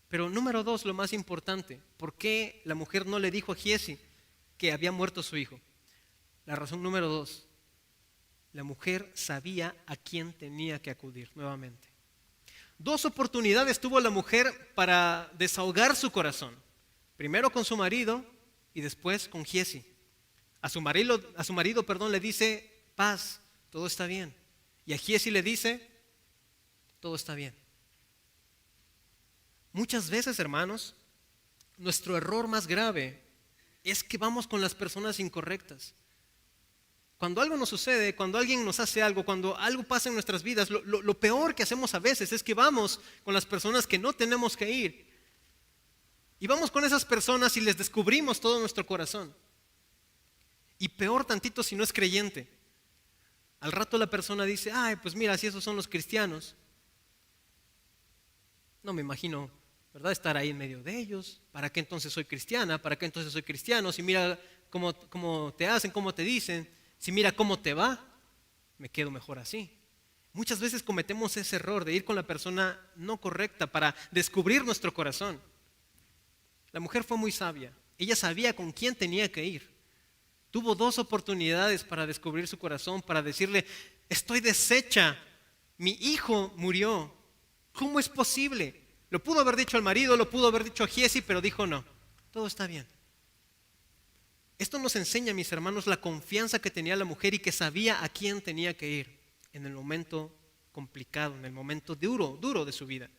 Pero número dos, lo más importante, ¿por qué la mujer no le dijo a Giezi que había muerto su hijo? La razón número dos, la mujer sabía a quién tenía que acudir nuevamente. Dos oportunidades tuvo la mujer para desahogar su corazón. Primero con su marido y después con Giezi. A su marido, le dice, paz, todo está bien. Y a Giezi le dice, todo está bien. Muchas veces, hermanos, nuestro error más grave es que vamos con las personas incorrectas. Cuando algo nos sucede, cuando alguien nos hace algo, cuando algo pasa en nuestras vidas, lo peor que hacemos a veces es que vamos con las personas que no tenemos que ir. Y vamos con esas personas y les descubrimos todo nuestro corazón. Y peor tantito si no es creyente. Al rato la persona dice, ay, pues mira, si esos son los cristianos. No me imagino, ¿verdad? Estar ahí en medio de ellos. ¿Para qué entonces soy cristiana? ¿Para qué entonces soy cristiano? Si mira cómo te hacen, cómo te dicen. Si mira cómo te va, me quedo mejor así. Muchas veces cometemos ese error de ir con la persona no correcta para descubrir nuestro corazón. La mujer fue muy sabia. Ella sabía con quién tenía que ir. Tuvo dos oportunidades para descubrir su corazón, para decirle, estoy deshecha, mi hijo murió. ¿Cómo es posible? Lo pudo haber dicho al marido, lo pudo haber dicho a Giezi, pero dijo no, todo está bien. Esto nos enseña, mis hermanos, la confianza que tenía la mujer y que sabía a quién tenía que ir en el momento complicado, en el momento duro de su vida.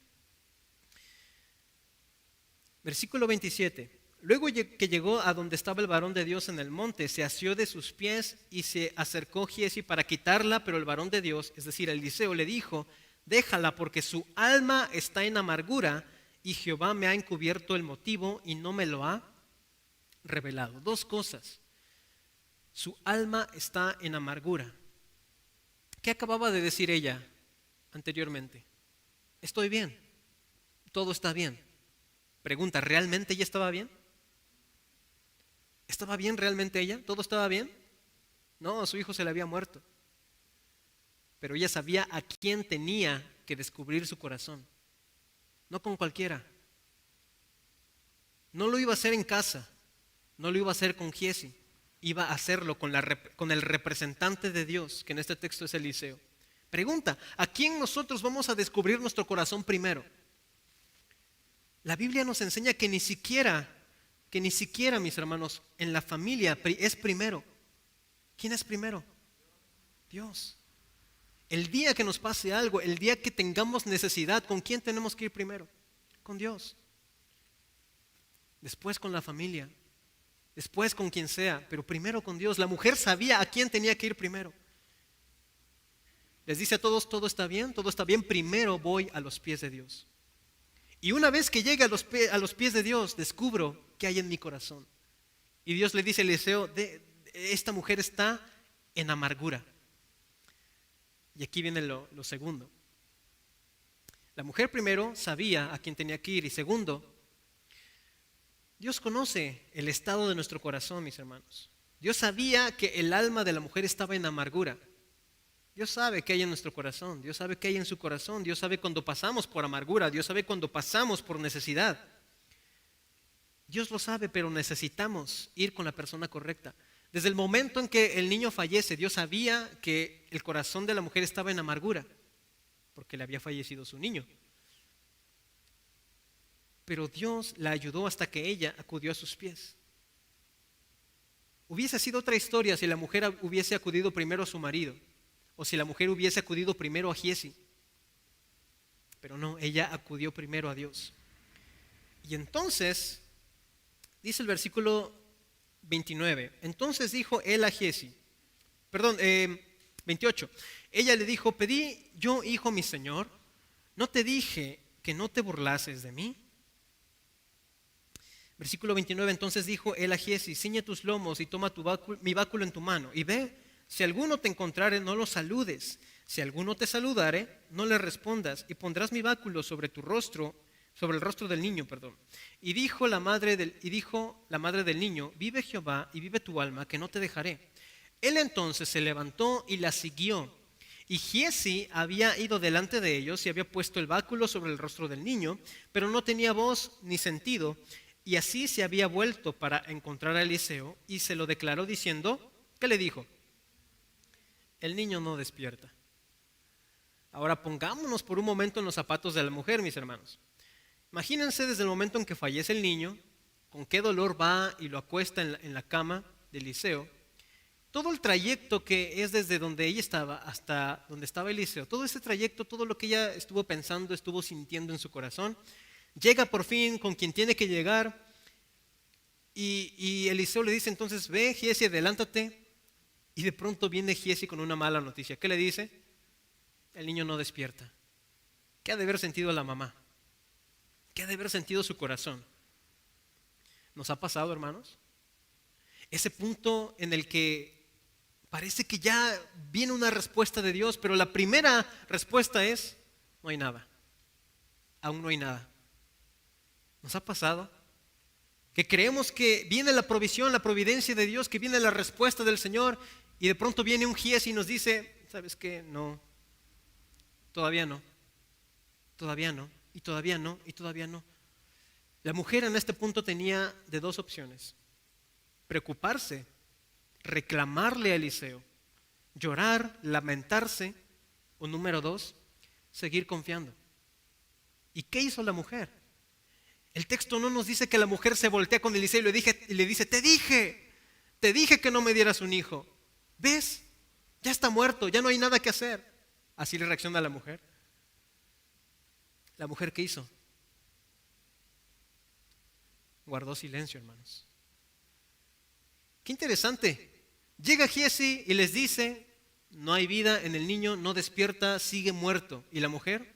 Versículo 27. Luego que llegó a donde estaba el varón de Dios en el monte, se asió de sus pies y se acercó Giezi para quitarla, pero el varón de Dios, es decir, Eliseo, le dijo, déjala porque su alma está en amargura y Jehová me ha encubierto el motivo y no me lo ha revelado. Dos cosas. Su alma está en amargura. ¿Qué acababa de decir ella anteriormente? Estoy bien, todo está bien. Pregunta, ¿realmente ella estaba bien? ¿Estaba bien realmente ella? ¿Todo estaba bien? No, su hijo se le había muerto. Pero ella sabía a quién tenía que descubrir su corazón. No con cualquiera. No lo iba a hacer en casa. No lo iba a hacer con Giezi. Iba a hacerlo con el representante de Dios, que en este texto es Eliseo. Pregunta, ¿a quién nosotros vamos a descubrir nuestro corazón primero? La Biblia nos enseña que ni siquiera, mis hermanos, en la familia es primero. ¿Quién es primero? Dios. El día que nos pase algo, el día que tengamos necesidad, ¿con quién tenemos que ir primero? Con Dios. Después con la familia. Después con quien sea, pero primero con Dios. La mujer sabía a quién tenía que ir primero. Les dice a todos, todo está bien, primero voy a los pies de Dios. Y una vez que llegue a los pies de Dios, descubro qué hay en mi corazón. Y Dios le dice a Eliseo, esta mujer está en amargura. Y aquí viene lo segundo. La mujer primero sabía a quién tenía que ir y segundo, Dios conoce el estado de nuestro corazón, mis hermanos. Dios sabía que el alma de la mujer estaba en amargura. Dios sabe qué hay en nuestro corazón, Dios sabe qué hay en su corazón, Dios sabe cuando pasamos por amargura, Dios sabe cuando pasamos por necesidad. Dios lo sabe, pero necesitamos ir con la persona correcta. Desde el momento en que el niño fallece, Dios sabía que el corazón de la mujer estaba en amargura, porque le había fallecido su niño. Pero Dios la ayudó hasta que ella acudió a sus pies. Hubiese sido otra historia si la mujer hubiese acudido primero a su marido, o si la mujer hubiese acudido primero a Giezi. Pero no, ella acudió primero a Dios. Y entonces, dice el versículo 29, entonces dijo él a Giezi, 28. Ella le dijo, pedí yo hijo mi señor, ¿no te dije que no te burlases de mí? Versículo 29, entonces dijo él a Giezi, ciñe tus lomos y toma mi báculo en tu mano y ve, si alguno te encontrare, no lo saludes, si alguno te saludare, no le respondas y pondrás mi báculo sobre tu rostro, sobre el rostro del niño, perdón. Y dijo la madre del niño, vive Jehová y vive tu alma, que no te dejaré. Él entonces se levantó y la siguió. Y Giezi había ido delante de ellos y había puesto el báculo sobre el rostro del niño, pero no tenía voz ni sentido. Y así se había vuelto para encontrar a Eliseo y se lo declaró diciendo, ¿qué le dijo? El niño no despierta. Ahora pongámonos por un momento en los zapatos de la mujer, mis hermanos. Imagínense desde el momento en que fallece el niño, con qué dolor va y lo acuesta en la cama de Eliseo. Todo el trayecto que es desde donde ella estaba hasta donde estaba Eliseo, todo ese trayecto, todo lo que ella estuvo pensando, estuvo sintiendo en su corazón, llega por fin con quien tiene que llegar y Eliseo le dice entonces, ve Giezi, adelántate. Y de pronto viene Giezi con una mala noticia. ¿Qué le dice? El niño no despierta. ¿Qué ha de haber sentido la mamá? ¿Qué ha de haber sentido su corazón? ¿Nos ha pasado, hermanos? Ese punto en el que parece que ya viene una respuesta de Dios, pero la primera respuesta es, no hay nada. Aún no hay nada. ¿Nos ha pasado? Que creemos que viene la provisión, la providencia de Dios, que viene la respuesta del Señor, y de pronto viene un Giezi y nos dice, ¿sabes qué? No, todavía no, todavía no, y todavía no, y todavía no. La mujer en este punto tenía de dos opciones: preocuparse, reclamarle a Eliseo, llorar, lamentarse, o número dos, seguir confiando. ¿Y qué hizo la mujer? El texto no nos dice que la mujer se voltea con Eliseo y le dice, te dije que no me dieras un hijo. ¿Ves? Ya está muerto, ya no hay nada que hacer. Así le reacciona la mujer. ¿La mujer qué hizo? Guardó silencio, hermanos. Qué interesante. Llega Giezi y les dice, no hay vida en el niño, no despierta, sigue muerto. ¿Y la mujer?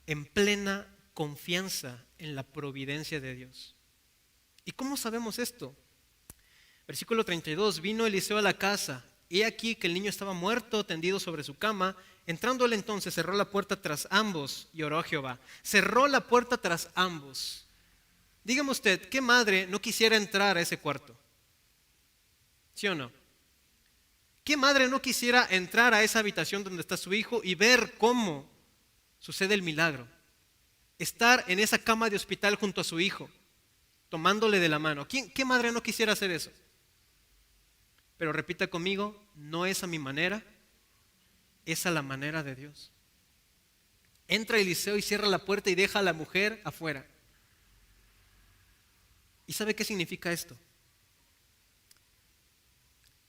En plena confianza en la providencia de Dios. ¿Y cómo sabemos esto? Versículo 32, vino Eliseo a la casa, he aquí que el niño estaba muerto, tendido sobre su cama. Entrando él entonces, cerró la puerta tras ambos y oró a Jehová. Cerró la puerta tras ambos. Dígame usted, ¿qué madre no quisiera entrar a ese cuarto? ¿Sí o no? ¿Qué madre no quisiera entrar a esa habitación donde está su hijo y ver cómo sucede el milagro? Estar en esa cama de hospital junto a su hijo, tomándole de la mano. ¿Qué madre no quisiera hacer eso? Pero repita conmigo, no es a mi manera, es a la manera de Dios. Entra Eliseo y cierra la puerta y deja a la mujer afuera. ¿Y sabe qué significa esto?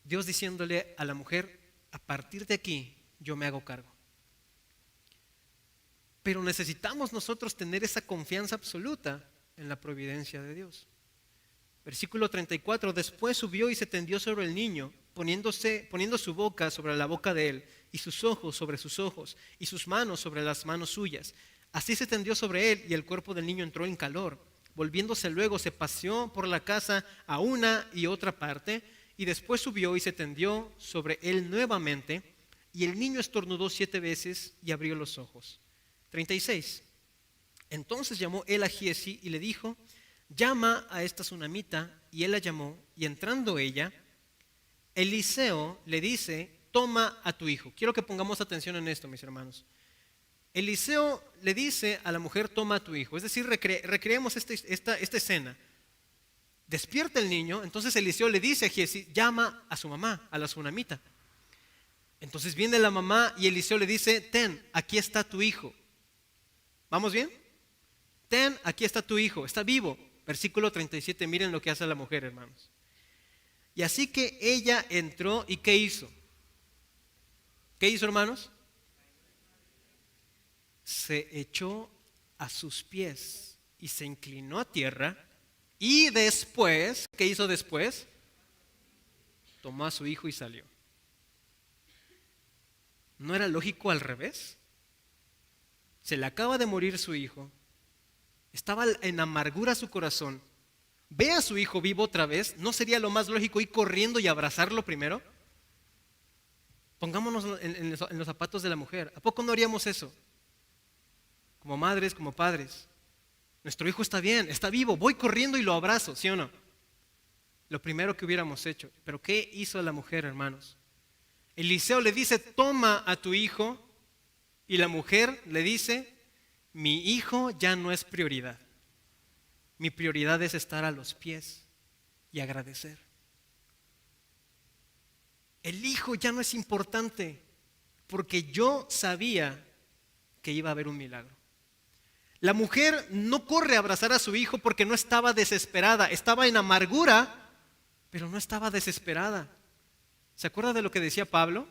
Dios diciéndole a la mujer, a partir de aquí yo me hago cargo. Pero necesitamos nosotros tener esa confianza absoluta en la providencia de Dios. Versículo 34, después subió y se tendió sobre el niño, poniendo su boca sobre la boca de él, y sus ojos sobre sus ojos, y sus manos sobre las manos suyas. Así se tendió sobre él, y el cuerpo del niño entró en calor. Volviéndose luego, se paseó por la casa a una y otra parte, y después subió y se tendió sobre él nuevamente, y el niño estornudó 7 veces y abrió los ojos. 36. Entonces llamó él a Giezi y le dijo, llama a esta sunamita, y él la llamó, y entrando ella, Eliseo le dice, toma a tu hijo. Quiero que pongamos atención en esto, mis hermanos. Eliseo le dice a la mujer, toma a tu hijo. Es decir, recreemos esta escena. Despierta el niño, entonces Eliseo le dice a Giezi, llama a su mamá, a la sunamita. Entonces viene la mamá y Eliseo le dice, ten, aquí está tu hijo. ¿Vamos bien? Ten, aquí está tu hijo, está vivo. Versículo 37, miren lo que hace la mujer, hermanos. Y así que ella entró, ¿y qué hizo? ¿Qué hizo, hermanos? Se echó a sus pies y se inclinó a tierra. Y después, ¿qué hizo después? tomó a su hijo y salió. ¿No era lógico al revés? Se le acaba de morir su hijo, estaba en amargura su corazón, ve a su hijo vivo otra vez. ¿No sería lo más lógico ir corriendo y abrazarlo primero? Pongámonos en los zapatos de la mujer. ¿A poco no haríamos eso? Como madres, como padres. Nuestro hijo está bien, está vivo, voy corriendo y lo abrazo, ¿sí o no? Lo primero que hubiéramos hecho. Pero ¿qué hizo la mujer, hermanos? Eliseo le dice, toma a tu hijo, y la mujer le dice, mi hijo ya no es prioridad. Mi prioridad es estar a los pies y agradecer. El hijo ya no es importante, porque yo sabía que iba a haber un milagro. La mujer no corre a abrazar a su hijo porque no estaba desesperada, estaba en amargura, pero no estaba desesperada. ¿Se acuerda de lo que decía Pablo?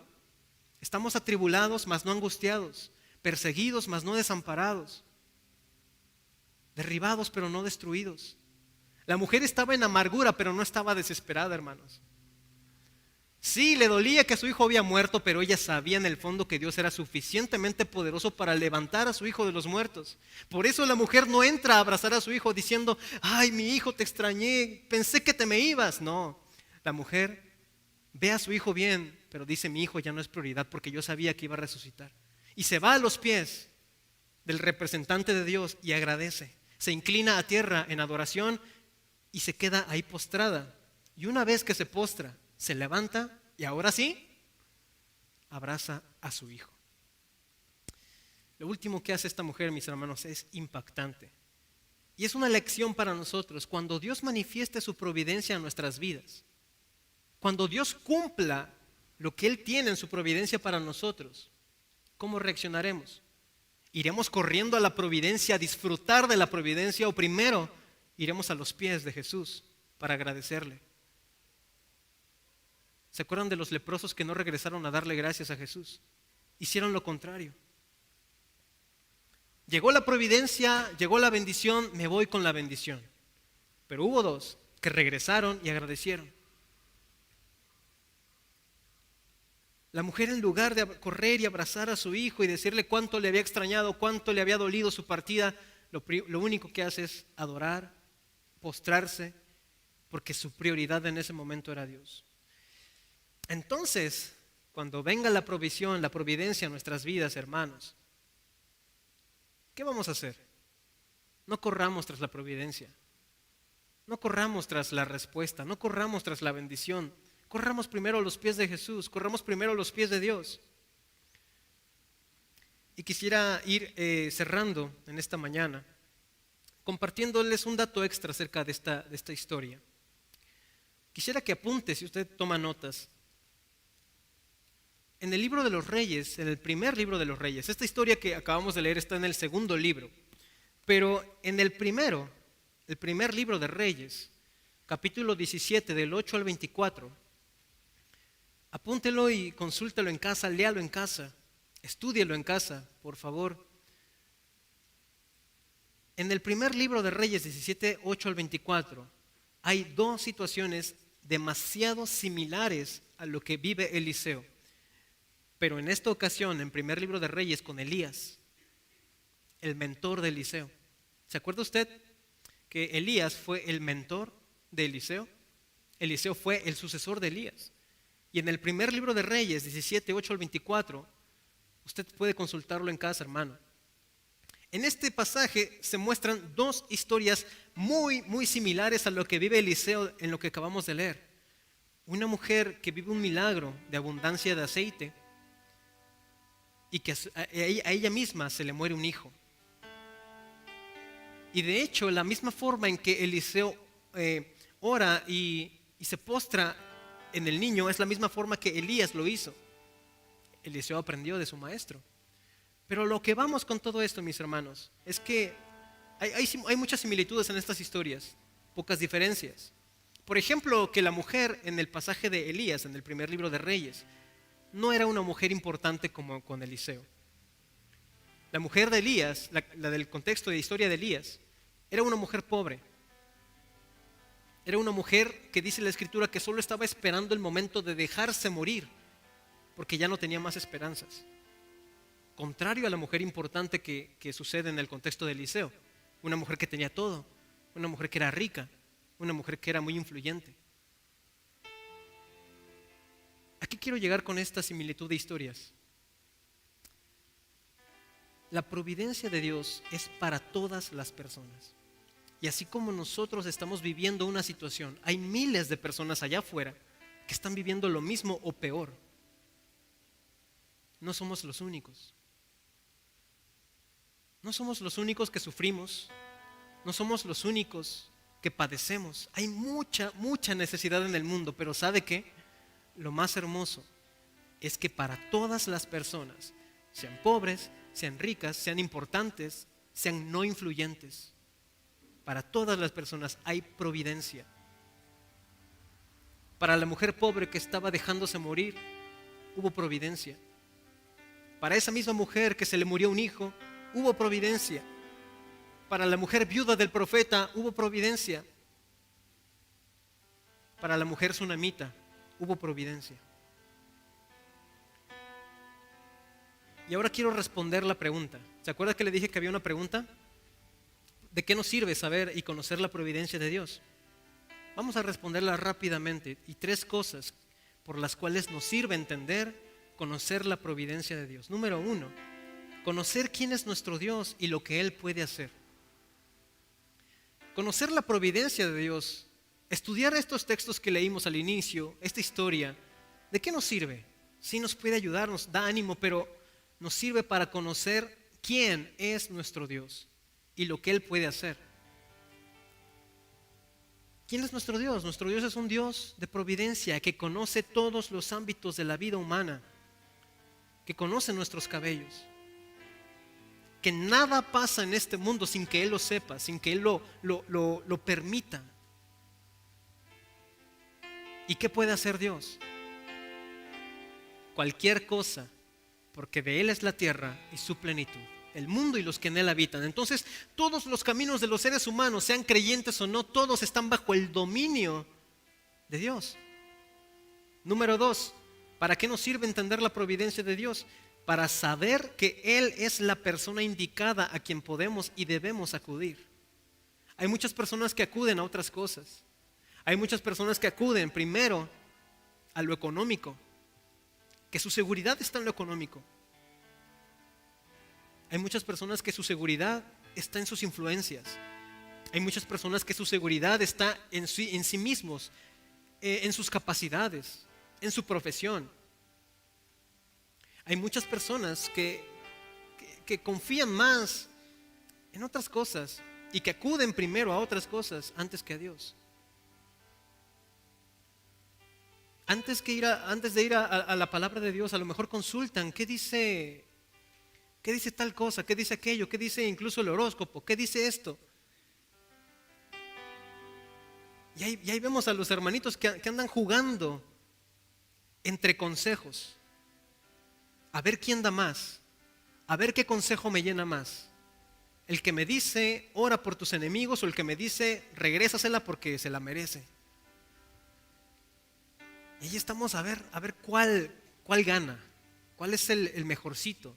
Estamos atribulados, mas no angustiados, perseguidos, mas no desamparados, derribados, pero no destruidos. La mujer estaba en amargura, pero no estaba desesperada, hermanos. Sí, le dolía que su hijo había muerto, pero ella sabía en el fondo que Dios era suficientemente poderoso para levantar a su hijo de los muertos. Por eso la mujer no entra a abrazar a su hijo diciendo, ay, mi hijo, te extrañé, pensé que te me ibas. No, la mujer ve a su hijo bien, pero dice, mi hijo ya no es prioridad porque yo sabía que iba a resucitar. Y se va a los pies del representante de Dios y agradece. Se inclina a tierra en adoración y se queda ahí postrada. Y una vez que se postra, se levanta y ahora sí, abraza a su hijo. Lo último que hace esta mujer, mis hermanos, es impactante. Y es una lección para nosotros. Cuando Dios manifieste su providencia en nuestras vidas, cuando Dios cumpla lo que Él tiene en su providencia para nosotros, ¿cómo reaccionaremos? ¿Iremos corriendo a la providencia, a disfrutar de la providencia, o primero iremos a los pies de Jesús para agradecerle? ¿Se acuerdan de los leprosos que no regresaron a darle gracias a Jesús? Hicieron lo contrario. Llegó la providencia, llegó la bendición, me voy con la bendición. Pero hubo dos que regresaron y agradecieron. La mujer, en lugar de correr y abrazar a su hijo y decirle cuánto le había extrañado, cuánto le había dolido su partida, lo único que hace es adorar, postrarse, porque su prioridad en ese momento era Dios. Entonces, cuando venga la provisión, la providencia en nuestras vidas, hermanos, ¿qué vamos a hacer? No corramos tras la providencia, no corramos tras la respuesta, no corramos tras la bendición. Corramos primero a los pies de Jesús, corramos primero a los pies de Dios. Y quisiera ir cerrando en esta mañana, compartiéndoles un dato extra acerca de esta historia. Quisiera que apunte, si usted toma notas. En el libro de los Reyes, en el primer libro de los Reyes, esta historia que acabamos de leer está en el segundo libro, pero en el primer libro de Reyes, capítulo 17, del 8 al 24, apúntelo y consúltelo en casa, léalo en casa, estúdielo en casa, por favor. En el primer libro de Reyes 17, 8 al 24, hay dos situaciones demasiado similares a lo que vive Eliseo. Pero en esta ocasión, en primer libro de Reyes, con Elías, el mentor de Eliseo. ¿Se acuerda usted que Elías fue el mentor de Eliseo? Eliseo fue el sucesor de Elías. Y en el primer libro de Reyes, 17, 8 al 24, usted puede consultarlo en casa, hermano. En este pasaje se muestran dos historias muy, muy similares a lo que vive Eliseo en lo que acabamos de leer. Una mujer que vive un milagro de abundancia de aceite y que a ella misma se le muere un hijo. Y de hecho, la misma forma en que Eliseo ora y se postra en el niño es la misma forma que Elías lo hizo. Eliseo aprendió de su maestro. Pero lo que vamos con todo esto, mis hermanos, es que hay muchas similitudes en estas historias, pocas diferencias. Por ejemplo, que la mujer en el pasaje de Elías, en el primer libro de Reyes, no era una mujer importante como con Eliseo. La mujer de Elías, la del contexto de historia de Elías, era una mujer pobre. Era una mujer que dice la Escritura que solo estaba esperando el momento de dejarse morir, porque ya no tenía más esperanzas. Contrario a la mujer importante que sucede en el contexto de Eliseo. Una mujer que tenía todo, una mujer que era rica, una mujer que era muy influyente. ¿A qué quiero llegar con esta similitud de historias? La providencia de Dios es para todas las personas. Y así como nosotros estamos viviendo una situación, hay miles de personas allá afuera que están viviendo lo mismo o peor. No somos los únicos. No somos los únicos que sufrimos. No somos los únicos que padecemos. Hay mucha necesidad en el mundo, pero ¿sabe qué? Lo más hermoso es que para todas las personas, sean pobres, sean ricas, sean importantes, sean no influyentes, para todas las personas hay providencia. Para la mujer pobre que estaba dejándose morir, hubo providencia. Para esa misma mujer que se le murió un hijo, hubo providencia. Para la mujer viuda del profeta, hubo providencia. Para la mujer sunamita, hubo providencia. Y ahora quiero responder la pregunta. ¿Se acuerda que le dije que había una pregunta? ¿De qué nos sirve saber y conocer la providencia de Dios? Vamos a responderla rápidamente. Y 3 cosas por las cuales nos sirve entender, conocer la providencia de Dios. Número 1, conocer quién es nuestro Dios y lo que Él puede hacer. Conocer la providencia de Dios, estudiar estos textos que leímos al inicio, esta historia, ¿de qué nos sirve? Sí nos puede ayudar, nos da ánimo, pero nos sirve para conocer quién es nuestro Dios y lo que Él puede hacer. ¿Quién es nuestro Dios? Nuestro Dios es un Dios de providencia que conoce todos los ámbitos de la vida humana, que conoce nuestros cabellos, que nada pasa en este mundo sin que Él lo sepa, sin que Él lo permita. ¿Y qué puede hacer Dios? Cualquier cosa, porque de Él es la tierra y su plenitud, el mundo y los que en Él habitan. Entonces, todos los caminos de los seres humanos, sean creyentes o no, todos están bajo el dominio de Dios. Número 2, ¿para qué nos sirve entender la providencia de Dios? Para saber que Él es la persona indicada a quien podemos y debemos acudir. Hay muchas personas que acuden a otras cosas. Hay muchas personas que acuden primero a lo económico, que su seguridad está en lo económico. Hay muchas personas que su seguridad está en sus influencias. Hay muchas personas que su seguridad está en sí mismos, en sus capacidades, en su profesión. Hay muchas personas que confían más en otras cosas y que acuden primero a otras cosas antes que a Dios. Antes de ir a la palabra de Dios, a lo mejor consultan qué dice tal cosa, qué dice aquello, qué dice incluso el horóscopo, qué dice esto. Y ahí vemos a los hermanitos que andan jugando entre consejos, a ver quién da más, a ver qué consejo me llena más. El que me dice ora por tus enemigos o el que me dice regrésasela porque se la merece. Y ahí estamos a ver cuál gana, cuál es el mejorcito.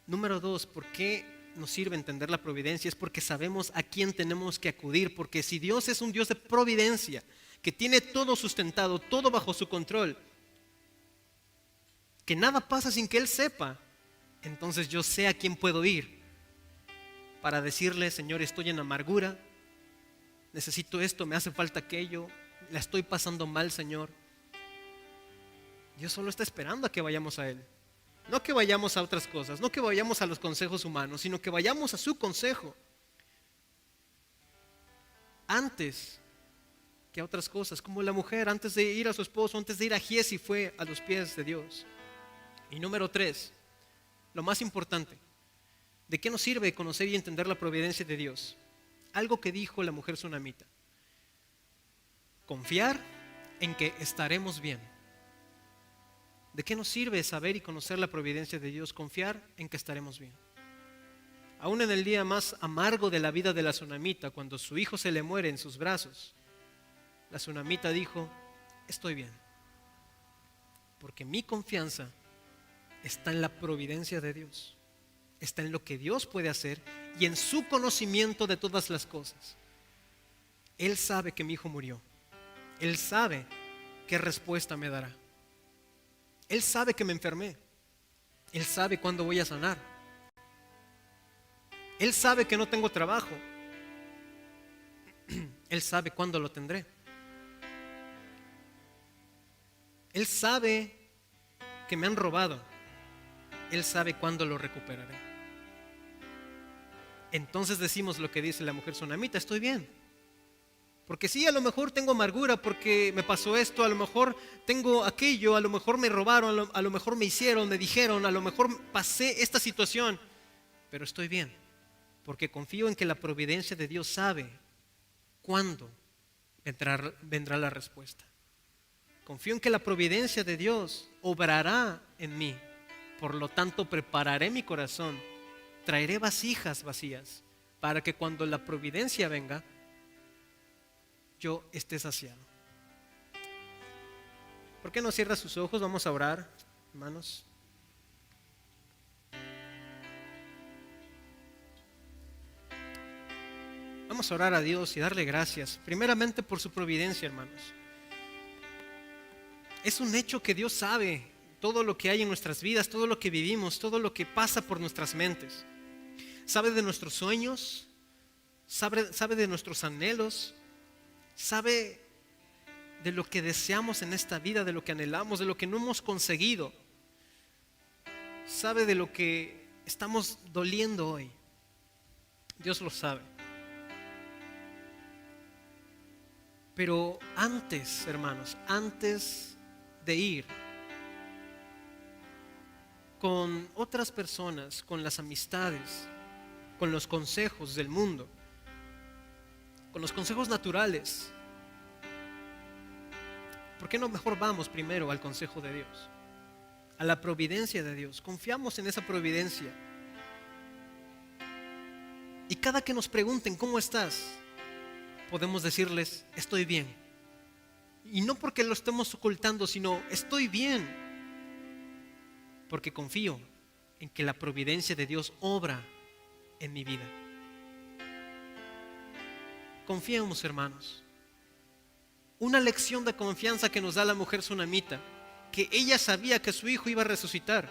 Número 2, ¿por qué nos sirve entender la providencia? Es porque sabemos a quién tenemos que acudir, porque si Dios es un Dios de providencia, que tiene todo sustentado, todo bajo su control, que nada pasa sin que Él sepa, entonces yo sé a quién puedo ir para decirle: Señor, estoy en amargura, necesito esto, me hace falta aquello, la estoy pasando mal, Señor. Dios solo está esperando a que vayamos a Él. No que vayamos a otras cosas, no que vayamos a los consejos humanos, sino que vayamos a su consejo antes que a otras cosas, como la mujer antes de ir a su esposo, antes de ir a Giesi, fue a los pies de Dios. Y número 3, lo más importante, ¿de qué nos sirve conocer y entender la providencia de Dios? Algo que dijo la mujer sunamita: confiar en que estaremos bien. ¿De qué nos sirve saber y conocer la providencia de Dios? Confiar en que estaremos bien. Aún en el día más amargo de la vida de la tsunamita, cuando su hijo se le muere en sus brazos, la tsunamita dijo: estoy bien, porque mi confianza está en la providencia de Dios, está en lo que Dios puede hacer y en su conocimiento de todas las cosas. Él sabe que mi hijo murió, Él sabe qué respuesta me dará, Él sabe que me enfermé, Él sabe cuándo voy a sanar, Él sabe que no tengo trabajo, Él sabe cuándo lo tendré, Él sabe que me han robado, Él sabe cuándo lo recuperaré. Entonces decimos lo que dice la mujer tsunamita: estoy bien. Porque sí, a lo mejor tengo amargura porque me pasó esto, a lo mejor tengo aquello, a lo mejor me robaron, a lo mejor me hicieron, me dijeron, a lo mejor pasé esta situación, pero estoy bien, porque confío en que la providencia de Dios sabe cuándo vendrá la respuesta. Confío en que la providencia de Dios obrará en mí, por lo tanto prepararé mi corazón, traeré vasijas vacías, para que cuando la providencia venga, yo esté saciado. ¿Por qué no cierra sus ojos? Vamos a orar, hermanos. Vamos a orar a Dios y darle gracias, primeramente por su providencia, hermanos. Es un hecho que Dios sabe todo lo que hay en nuestras vidas, todo lo que vivimos, todo lo que pasa por nuestras mentes. Sabe de nuestros sueños, sabe de nuestros anhelos, sabe de lo que deseamos en esta vida, de lo que anhelamos, de lo que no hemos conseguido. Sabe de lo que estamos doliendo hoy. Dios lo sabe. Pero antes, hermanos, antes de ir con otras personas, con las amistades, con los consejos del mundo, con los consejos naturales, ¿por qué no mejor vamos primero al consejo de Dios, a la providencia de Dios? Confiamos en esa providencia. Y cada que nos pregunten ¿cómo estás?, podemos decirles: estoy bien. Y no porque lo estemos ocultando, sino estoy bien, porque confío en que la providencia de Dios obra en mi vida. Confiemos, hermanos. Una lección de confianza que nos da la mujer tsunamita, que ella sabía que su hijo iba a resucitar,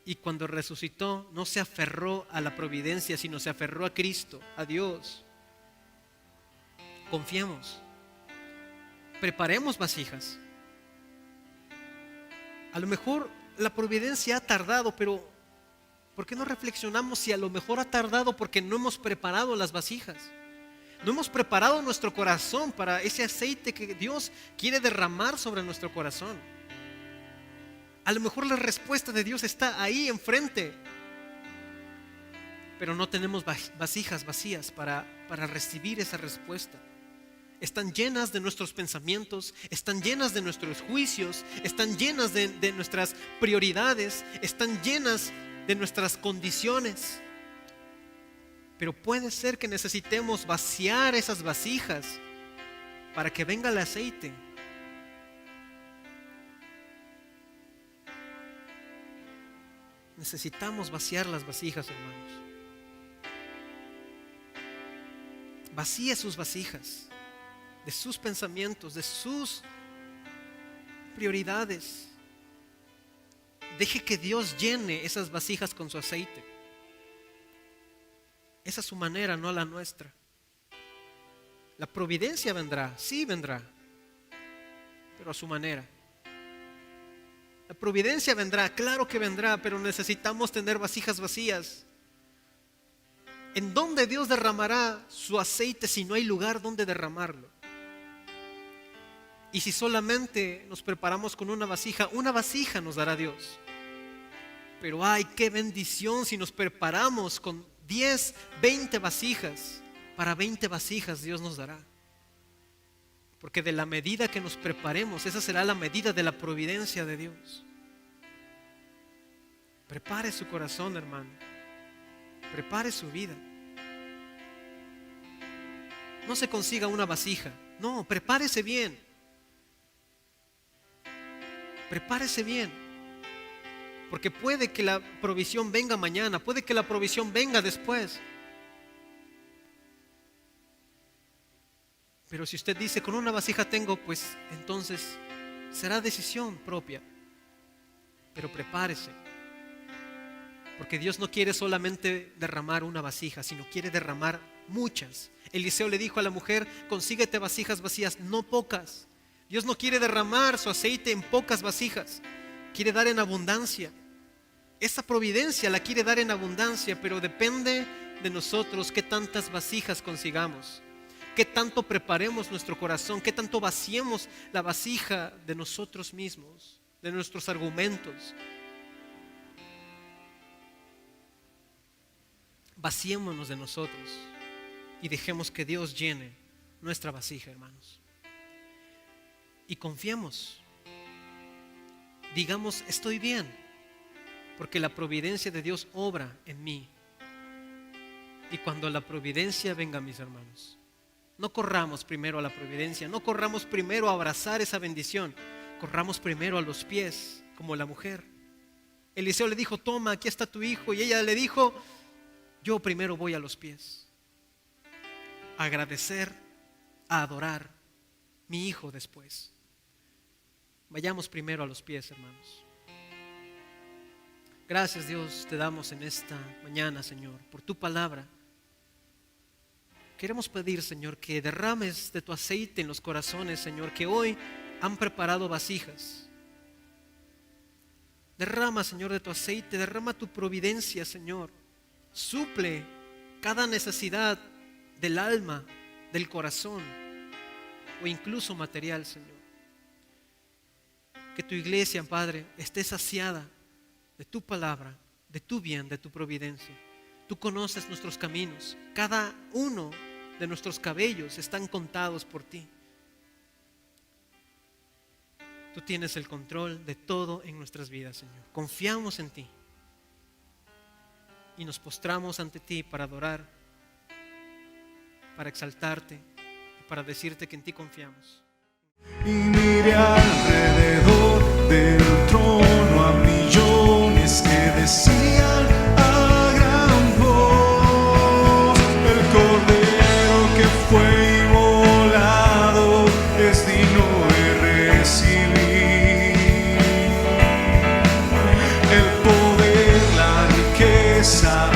y cuando resucitó no se aferró a la providencia, sino se aferró a Cristo, a Dios. Confiemos, preparemos vasijas. A lo mejor la providencia ha tardado, pero ¿por qué no reflexionamos si a lo mejor ha tardado porque no hemos preparado las vasijas? No hemos preparado nuestro corazón para ese aceite que Dios quiere derramar sobre nuestro corazón. A lo mejor la respuesta de Dios está ahí enfrente, pero no tenemos vasijas vacías para recibir esa respuesta. Están llenas de nuestros pensamientos, están llenas de nuestros juicios, están llenas de nuestras prioridades, están llenas de nuestras condiciones. Pero puede ser que necesitemos vaciar esas vasijas para que venga el aceite. Necesitamos vaciar las vasijas, hermanos. Vacíe sus vasijas de sus pensamientos, de sus prioridades. Deje que Dios llene esas vasijas con su aceite. Esa es su manera, no la nuestra. La providencia vendrá, sí vendrá, pero a su manera. La providencia vendrá, claro que vendrá, pero necesitamos tener vasijas vacías. ¿En dónde Dios derramará su aceite si no hay lugar donde derramarlo? Y si solamente nos preparamos con una vasija nos dará Dios. Pero ay, qué bendición si nos preparamos con 10, 20 vasijas. Para 20 vasijas Dios nos dará. Porque de la medida que nos preparemos, esa será la medida de la providencia de Dios. Prepare su corazón, hermano. Prepare su vida. No se consiga una vasija. No, prepárese bien. Prepárese bien. Porque puede que la provisión venga mañana, puede que la provisión venga después. Pero si usted dice, con una vasija tengo, pues entonces será decisión propia. Pero prepárese. Porque Dios no quiere solamente derramar una vasija, sino quiere derramar muchas. Eliseo le dijo a la mujer, consíguete vasijas vacías, no pocas. Dios no quiere derramar su aceite en pocas vasijas, quiere dar en abundancia. Esa providencia la quiere dar en abundancia, pero depende de nosotros qué tantas vasijas consigamos, qué tanto preparemos nuestro corazón, qué tanto vaciemos la vasija de nosotros mismos, de nuestros argumentos. Vaciémonos de nosotros y dejemos que Dios llene nuestra vasija, hermanos. Y confiemos. Digamos, estoy bien, porque la providencia de Dios obra en mí. Y cuando la providencia venga, mis hermanos, no corramos primero a la providencia, no corramos primero a abrazar esa bendición, corramos primero a los pies, como la mujer. Eliseo le dijo, toma, aquí está tu hijo. Y ella le dijo, yo primero voy a los pies, a agradecer, a adorar, mi hijo después. Vayamos primero a los pies, hermanos. Gracias, Dios, te damos en esta mañana, Señor, por tu palabra. Queremos pedir, Señor, que derrames de tu aceite en los corazones, Señor, que hoy han preparado vasijas. Derrama, Señor, de tu aceite, derrama tu providencia, Señor. Suple cada necesidad del alma, del corazón o incluso material, Señor. Que tu iglesia, Padre, esté saciada de tu palabra, de tu bien, de tu providencia. Tú conoces nuestros caminos. Cada uno de nuestros cabellos están contados por ti. Tú tienes el control de todo en nuestras vidas, Señor. Confiamos en ti y nos postramos ante ti para adorar, para exaltarte y para decirte que en ti confiamos. Y mire alrededor del trono a millones que decían a gran voz: el cordero que fue inmolado es digno de recibir el poder, la riqueza,